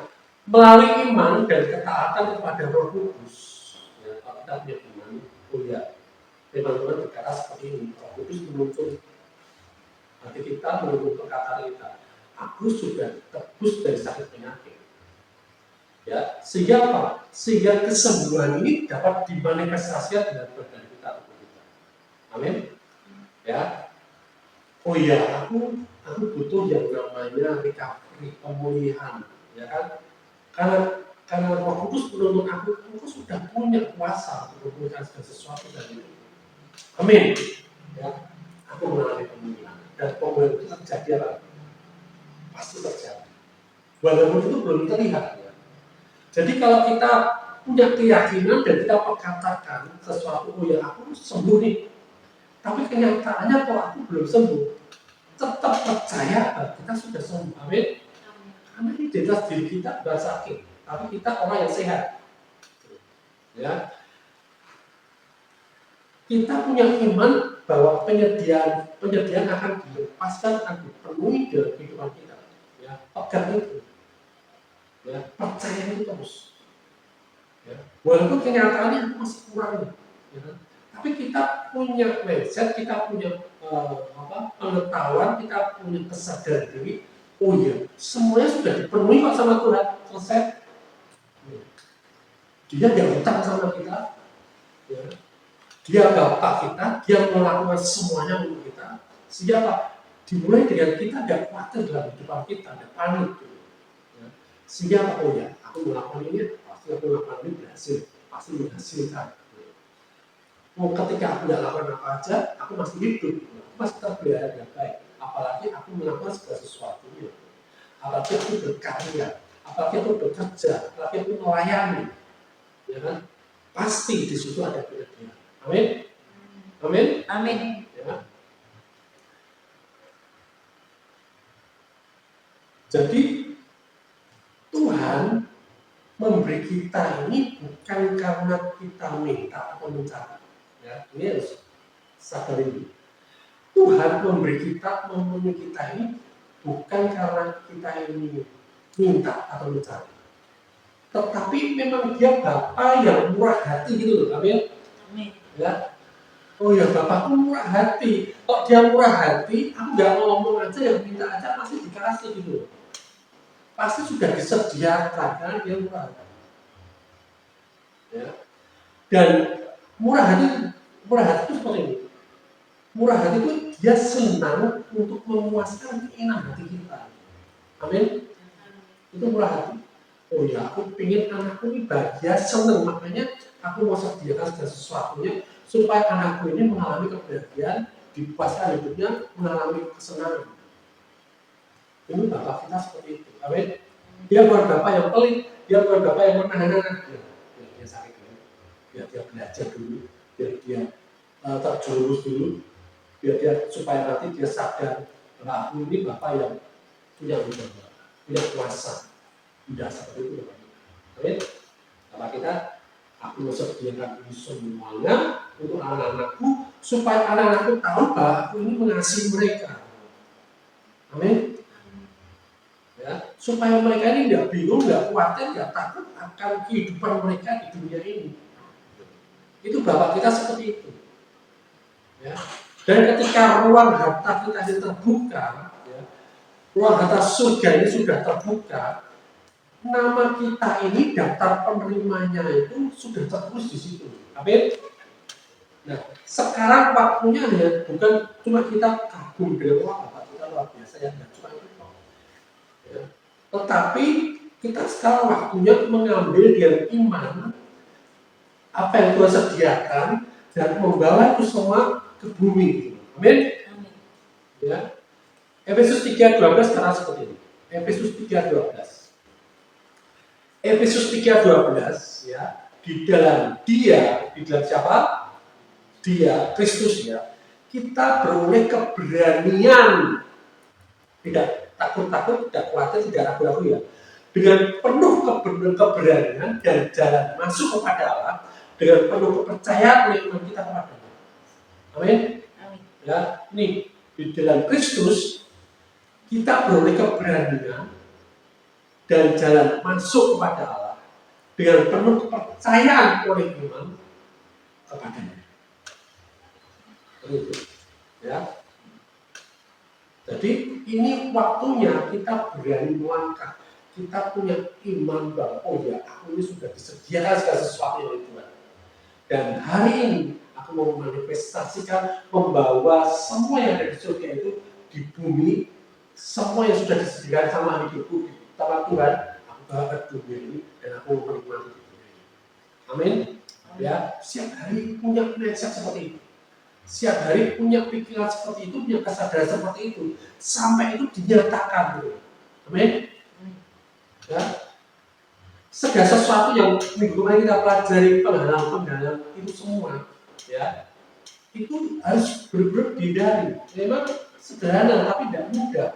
melalui iman dan ketaatan kepada Roh Kudus, ya, kalau kita punya iman, ya, Tuhan berkata seperti ini, Roh Kudus menuntun hati kita, menuntun perkataan kita. Aku sudah tebus dari sakit penyakit. Ya, sehingga apa? Sehingga kesembuhan ini dapat dimanifestasikan dengan badan kita. Amin. Ya. Oh iya, aku butuh yang namanya recovery, pemulihan, ya kan? Karena Roh Kudus menuntun aku sudah punya kuasa untuk memulihkan segala sesuatu dari itu. Amin. Ya, aku mengalami pemulihan dan pemulihan itu terjadi apa? Pasti terjadi. Walaupun itu belum terlihat. Ya. Jadi kalau kita punya keyakinan dan kita perkatakan sesuatu, oh ya aku sembuh nih. Tapi kenyataannya kalau aku belum sembuh, tetap percaya bahwa kita sudah sembuh. Amin. Karena identitas diri kita bukan sakit, tapi kita orang yang sehat. Ya. Kita punya iman bahwa penyediaan akan dilepaskan, akan dipenuhi dalam kehidupan kita. Ya, pegang itu. Ya, percaya itu terus. Ya. Walaupun kenyataannya masih kurang. Ya. Tapi kita punya mindset, kita punya pengetahuan, kita punya kesadaran diri. Oh iya, semuanya sudah dipenuhi kok sama Tuhan. Selesai. Dia nggak hutang sama kita. Ya. Dia bapak kita, dia melakukan semuanya untuk kita. Sehingga dimulai dengan kita nggak khawatir dalam kehidupan kita, nggak panik. Ya. Sehingga oh ya, aku melakukan ini, pasti aku melakukan ini berhasil, pasti menghasilkan. Ketika aku tidak lakukan apa aja, aku masih hidup, aku masih terpelihara dengan baik. Apalagi aku melakukan segala sesuatunya, apalagi aku berkarya, apalagi aku bekerja, apalagi aku melayani, ya kan? Pasti di situ ada penyediaan. Amin. Amin. Amin. Ya. Jadi Tuhan memberi kita ini bukan karena kita minta atau mencari. Ya, ini harus sadar ini. Tuhan memberi kita, memenuhi kita ini bukan karena kita ini minta atau mencari, tetapi memang dia Bapa yang murah hati gitu loh. Amin. Amin. Ya. Oh ya, Bapakku murah hati. Kok dia murah hati, aku nggak ngomong aja, yang minta aja pasti dikasih gitu loh. Pasti sudah disediakan karena dia murah hati. Ya. Dan murah hati itu seperti ini. Murah hati itu dia senang untuk memuaskan keinginan hati kita. Amin. Itu murah hati. Oh ya, aku pengen anakku ini bahagia, senang, makanya aku mau sediakan segala sesuatunya supaya anakku ini mengalami kebahagiaan, dipuaskan hidupnya, mengalami kesenangan. Ini Bapak kita seperti itu. Amin. Dia bukan Bapak yang pelit, dia bukan Bapak yang menahan anaknya. Dia sakit dulu, biar dia belajar dulu, biar dia terjerumus dulu, biar dia supaya nanti dia sadar bahwa aku ini Bapak yang punya wibawa, punya kuasa. Tidak seperti itu. Amin. Bapak kita, aku sediakan ini semuanya untuk anak-anakku supaya anak-anakku tahu bahwa aku ini mengasihi mereka. Amin. Ya, supaya mereka ini tidak bingung, tidak khawatir, tidak takut akan kehidupan mereka di dunia ini. Itu Bapak kita seperti itu. Ya. Dan ketika ruang harta kita ini terbuka, ya, ruang harta surga ini sudah terbuka, nama kita ini daftar penerimanya itu sudah tertulis di situ. Amin. Nah, sekarang waktunya ya bukan cuma kita kagum dengan wah Bapak kita luar biasa ya, nggak cuma itu kok. Ya. Tetapi kita sekarang waktunya mengambil dengan iman apa yang Tuhan sediakan dan membawa itu semua ke bumi. Amin. Amin. Ya. Efesus 3:12 karena seperti ini. Efesus 3:12. Efesus 3:12 ya, di dalam Dia, di dalam siapa? Dia, Kristus ya. Kita beroleh keberanian. Tidak takut-takut, tidak khawatir, tidak ragu-ragu ya. Dengan penuh keberanian dan jalan masuk kepada Allah dengan penuh kepercayaan oleh iman kita kepada Allah. Amin. Amin. Ya, ini di dalam Kristus kita beroleh keberanian dan jalan masuk kepada Allah dengan penuh kepercayaan oleh iman kepadanya. Itu, ya. Jadi ini waktunya kita berani melangkah. Kita punya iman bahwa oh ya, aku ini sudah disediakan segala sesuatu oleh Tuhan. Dan hari ini aku mau memanifestasikan, membawa semua yang ada di surga itu di bumi, semua yang sudah disediakan sama hidupku sama Tuhan, aku bawa ke dunia ini dan aku mau menikmati di dunia ini. Amin. Ya, setiap hari punya mindset seperti itu. Setiap hari punya pikiran seperti itu, punya kesadaran seperti itu, sampai itu dinyatakan. Amin. Ya. Segala sesuatu yang minggu kemarin kita pelajari penghalang itu semua, ya, itu harus benar-benar dihindari. Memang sederhana tapi tidak mudah,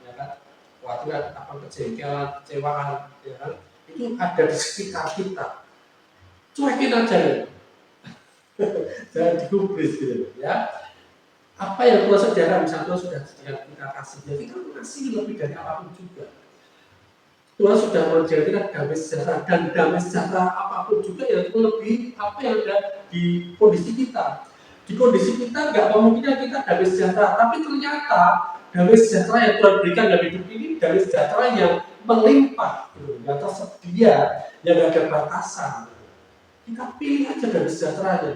ya kan? Kekhawatiran, apa kejengkelan, kecewaan, ya kan? Itu ada di sekitar kita. Cuekin aja ya. Jangan digubris gitu ya. Apa yang Tuhan sediakan misalnya sudah sediakan kita kasih, jadi kita kasih lebih dari apapun juga. Tuhan sudah menjadikan kita damai sejahtera dan damai sejahtera apapun juga yang itu lebih apa yang ada di kondisi kita. Di kondisi kita nggak memungkinkan kita damai sejahtera, tapi ternyata damai sejahtera yang Tuhan berikan dalam hidup ini damai sejahtera yang melimpah, yang tersedia, yang nggak ada batasan. Kita pilih aja damai sejahteranya.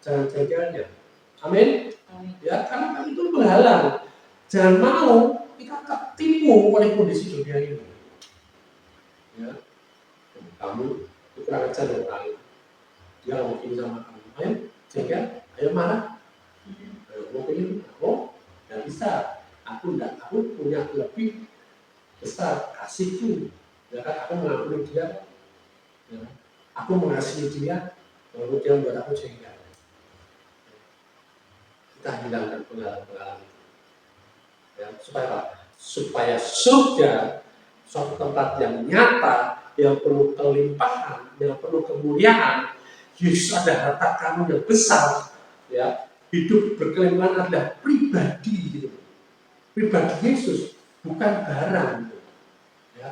Jangan jaga-jaga. Amin. Ya, karena itu menghalang. Jangan mau kita tertipu oleh kondisi dunia ini. Ya, kamu kurang ajar dengan orang lain. Dia mau pilih sama kamu. Ayo, jaga. Ayo marah. Ayo mau pilih. Oh, nggak bisa. Aku punya lebih besar kasihku. Ya kan, aku mengampuni dia. Ya, aku mengasihi dia. Lalu dia membuat aku jaga. Kita hilangkan pengalaman itu. Ya, supaya apa? Supaya surga suatu tempat yang nyata, yang penuh kelimpahan, yang penuh kemuliaan. Yesus ada harta karun yang besar. Ya, hidup berkelimpahan adalah pribadi, gitu. Pribadi Yesus, bukan barang. Gitu. Ya.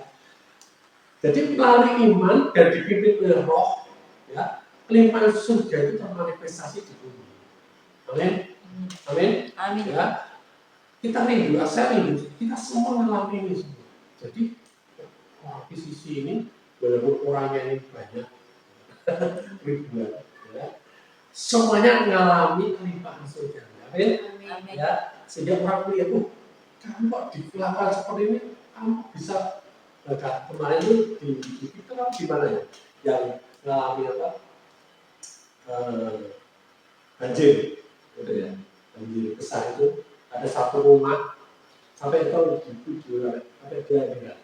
Jadi melalui iman dan dipimpin oleh Roh, ya, kelimpahan surga itu termanifestasi di bumi. Amin. Amin. Amin. Ya, kita rindu, saya rindu, kita semua mengalami ini semua. Jadi di sisi ini, walaupun orangnya ini banyak, ribuan, ya, semuanya mengalami kelimpahan surga. Amin. Amin. Ya, sehingga orang melihat, kamu kok diperlakukan seperti ini, kamu bisa. Kemarin itu di kita kan di mana ya, yang mengalami apa? Banjir. Gitu ya, banjir besar itu ada satu rumah sampai itu dijual sampai dia meninggal.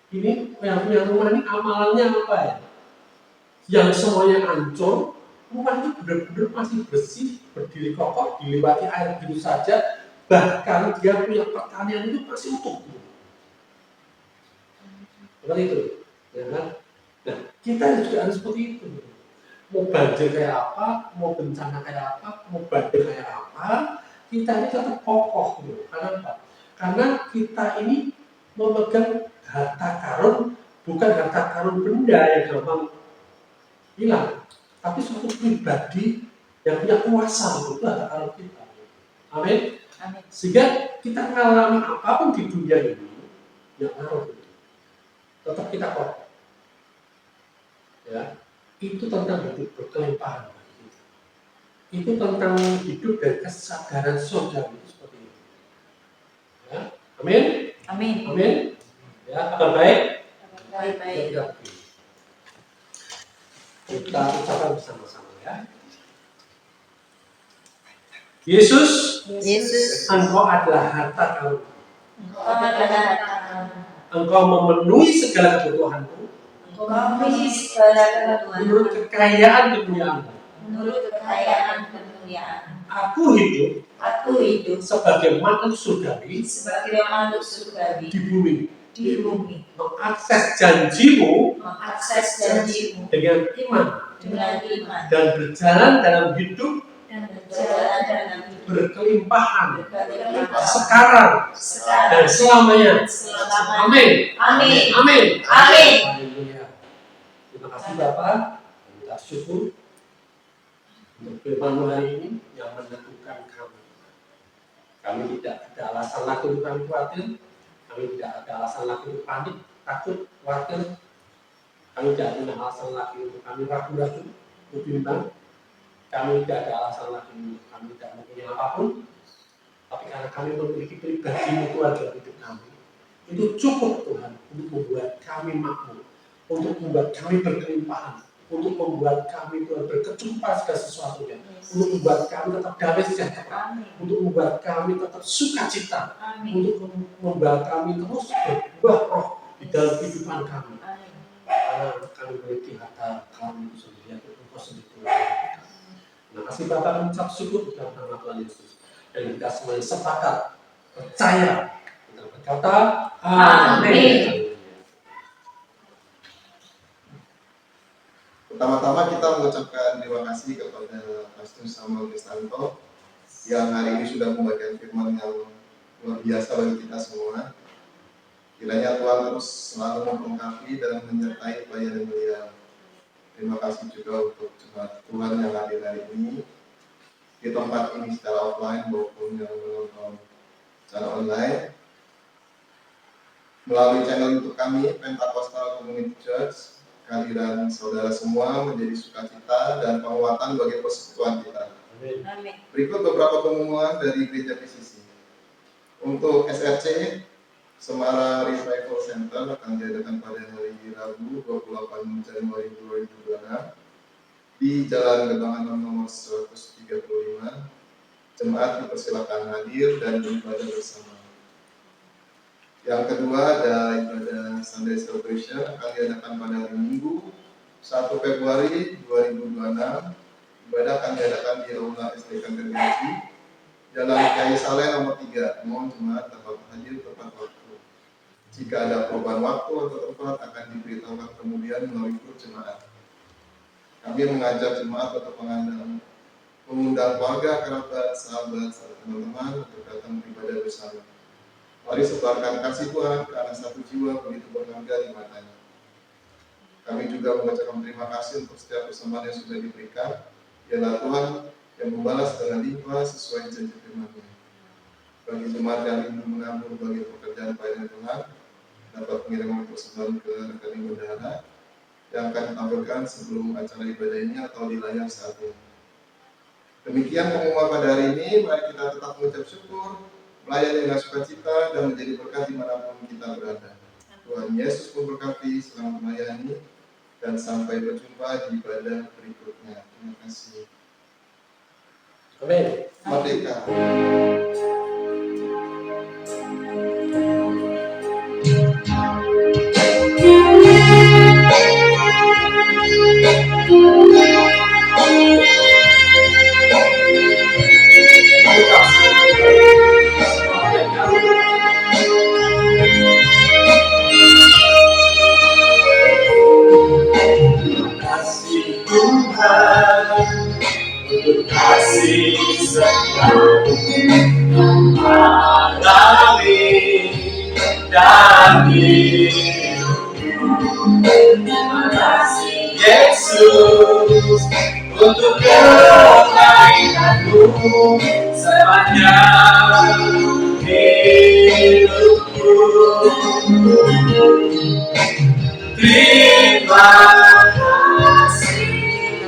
Ini yang punya rumah ini amalannya apa ya? Yang semuanya hancur, rumah itu benar-benar masih bersih, berdiri kokoh, dilewati air biru saja, bahkan dia punya pertanian itu masih utuh. Seperti itu, ya kan? Nah, kita juga harus seperti itu. Mau banjir kayak apa, mau bencana kayak apa, mau badai kayak apa, kita ini tetap kokoh gitu. Karena apa? Karena kita ini memegang harta karun, bukan harta karun benda yang gampang hilang, tapi suatu pribadi yang punya kuasa untuk harta karun kita. Amin. Amin. Sehingga kita mengalami apapun di dunia ini, yang ngaruh itu, tetap kita kokoh. Ya. Itu tentang hidup berkelimpahan bagi kita. itu tentang hidup dan kesadaran surgawi seperti itu. Ya, amin. Amin. Amin. Ya, kabar baik. Baik. Kita ucapkan bersama-sama ya. Yesus, Engkau adalah harta kami. Engkau adalah harta kami. Engkau memenuhi segala kebutuhanku Engkau memenuhi segala kebutuhan menurut kekayaan kemuliaan-Mu. menurut kekayaan kemuliaan. Aku hidup sebagai makhluk surgawi sebagai makhluk surgawi di bumi, mengakses janji-Mu dengan iman dan berjalan dalam hidup berkelimpahan sekarang dan selamanya. Amin. Haleluya. Terima kasih Bapak. Kita syukur untuk firman-Mu hari ini yang meneguhkan kami. Kami tidak ada alasan lagi untuk kami khawatir. Kami tidak ada alasan lagi untuk panik, takut, khawatir. Kami tidak ada alasan lagi untuk kami ragu-ragu, bimbang. Kami tidak ada alasan lagi untuk kami tidak mempunyai apapun. Tapi karena kami memiliki pribadi keluarga hidup kami, itu cukup Tuhan untuk membuat kami makmur, untuk membuat kami berkelimpahan, untuk membuat kami Tuhan berkecukupan segala sesuatunya, untuk membuat kami tetap damai sejahtera, untuk membuat kami tetap sukacita, untuk membuat kami terus berbuah roh di dalam kehidupan kami. Karena kami memiliki harta kami sendiri, Engkau sendiri. Terima kasih Bapak, kami ucap syukur di dalam nama Tuhan Yesus. Dan kita semuanya sepakat, percaya, kita berkata, Amin. Pertama-tama kita mengucapkan terima kasih kepada Pastor Samuel Kristanto yang hari ini sudah membagikan firman yang luar biasa bagi kita semua. Kiranya Tuhan terus selalu memberkati dan menyertai pelayanan beliau. Terima kasih juga untuk jemaat Tuhan yang hadir hari ini di tempat ini secara offline maupun yang menonton secara online melalui channel YouTube kami Pentecostal Community Church. Kehadiran saudara semua menjadi sukacita dan penguatan bagi persekutuan kita. Amin. Berikut beberapa pengumuman dari Gereja PCC. Untuk SRC Semara Revival Center akan diadakan pada hari Rabu 28 Januari 2026 di Jalan Gedangan nomor 135. Jemaat dipersilakan hadir dan beribadah bersama. Yang kedua ada ibadah Sunday Celebration akan diadakan pada hari Minggu 1 Februari 2026. Ibadah akan diadakan di Aula SDK Gergaji, Jalan Kiai Saleh nomor 3. Mohon jemaat dapat hadir tepat waktu. Jika ada perubahan waktu atau tempat akan diberitahukan kemudian melalui grup jemaat. Kami mengajak jemaat untuk mengundang keluarga, kerabat, sahabat, serta teman-teman untuk datang beribadah bersama. Mari sebarkan kasih Tuhan karena satu jiwa begitu berharga di matanya. Kami juga mengucapkan terima kasih untuk setiap persembahan yang sudah diberikan. Ialah Tuhan yang membalas dengan limpah sesuai janji firman-Nya. Bagi jemaat yang ingin menabur bagi pekerjaan pelayanan Tuhan, dapat mengirimkan persembahan ke rekening bendahara yang akan ditampilkan sebelum acara ibadah ini atau di layar saat ini. Demikian pengumuman pada hari ini. Mari kita tetap mengucap syukur, melayani dengan sukacita dan menjadi berkat dimanapun kita berada. Tuhan Yesus memberkati, selamat melayani dan sampai berjumpa di ibadah berikutnya. Terima kasih. Amin. Merdeka. Kasih Tuhan untuk kasih setiamu mengalami dan hidupku. Terima kasih Yesus untuk kebaikanmu sepanjang hidupku. Terima kasih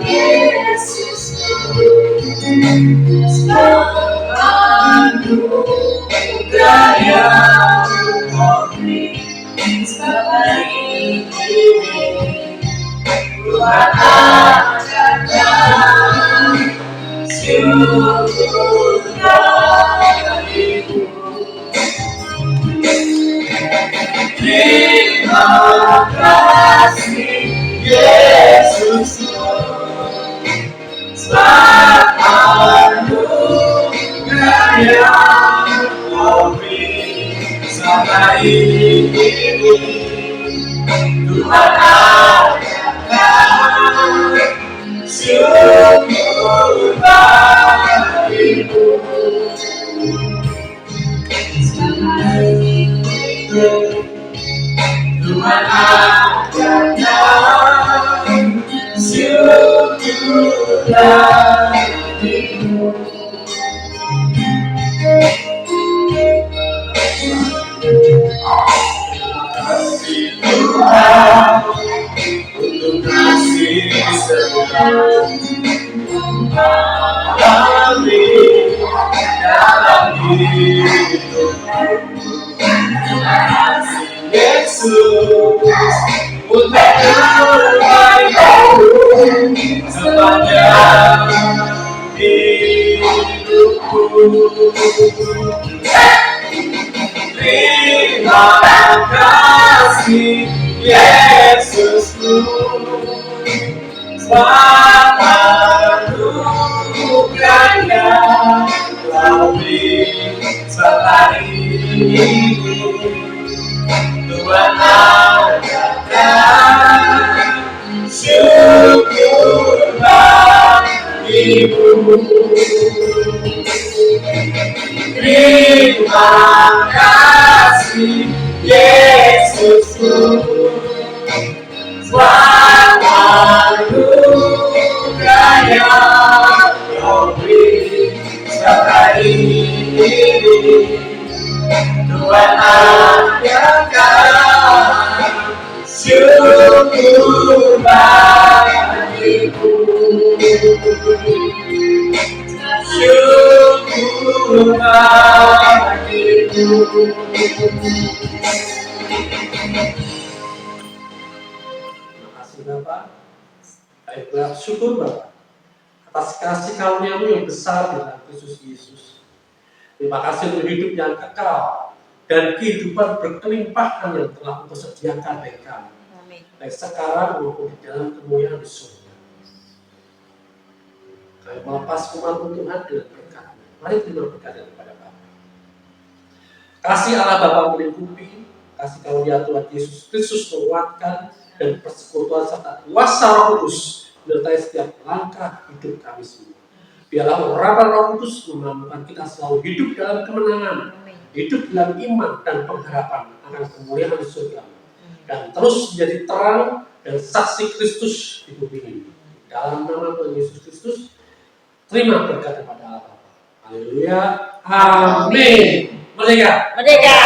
Yesus. anugerah yang Kau beri sampai ini. Tuhan akan syukur bagimu. Terima kasih Yesusku, sebab anugerah yang Kau beri sampai ini. Tuhan akan syukur bagimu. Tuhan akan syukur bagimu. Kasih Tuhan untuk kasih setia kami dalam hidup. Kasih Yesus untuk kebaikanmu sepanjang hidupku. Terima kasih Yesusku, sebab anugerah yang Kau beri sampai ini. Tuhan akan syukur bagimu. Terima kasih Yesusku, sebab anugerah yang Kau beri sampai ini. Tuhan akan syukur bagimu. Syukur bagimu. Terima kasih Bapak. Baiklah, syukur Bapak atas kasih karunia-Mu yang besar di dalam Kristus Yesus. Terima kasih untuk hidup yang kekal dan kehidupan berkelimpahan yang telah Engkau sediakan bagi kami, Amin. baik sekarang maupun di dalam kemuliaan di surga. Kami melepas firman Tuhan dengan berkat. Mari terima berkat daripada Bapa. Kasih Allah Bapa melingkupi, kasih karunia Tuhan Yesus Kristus menguatkan, dan persekutuan serta kuasa Roh Kudus menyertai setiap langkah hidup kami semua. Biarlah urapan Roh Kudus memampukan kita selalu hidup dalam kemenangan, Amin. hidup dalam iman dan pengharapan akan kemuliaan di surga, dan terus menjadi terang dan saksi Kristus di bumi ini. Dalam nama Tuhan Yesus Kristus, terima berkat kepada Allah. Haleluya. Amin. Merdeka. Merdeka.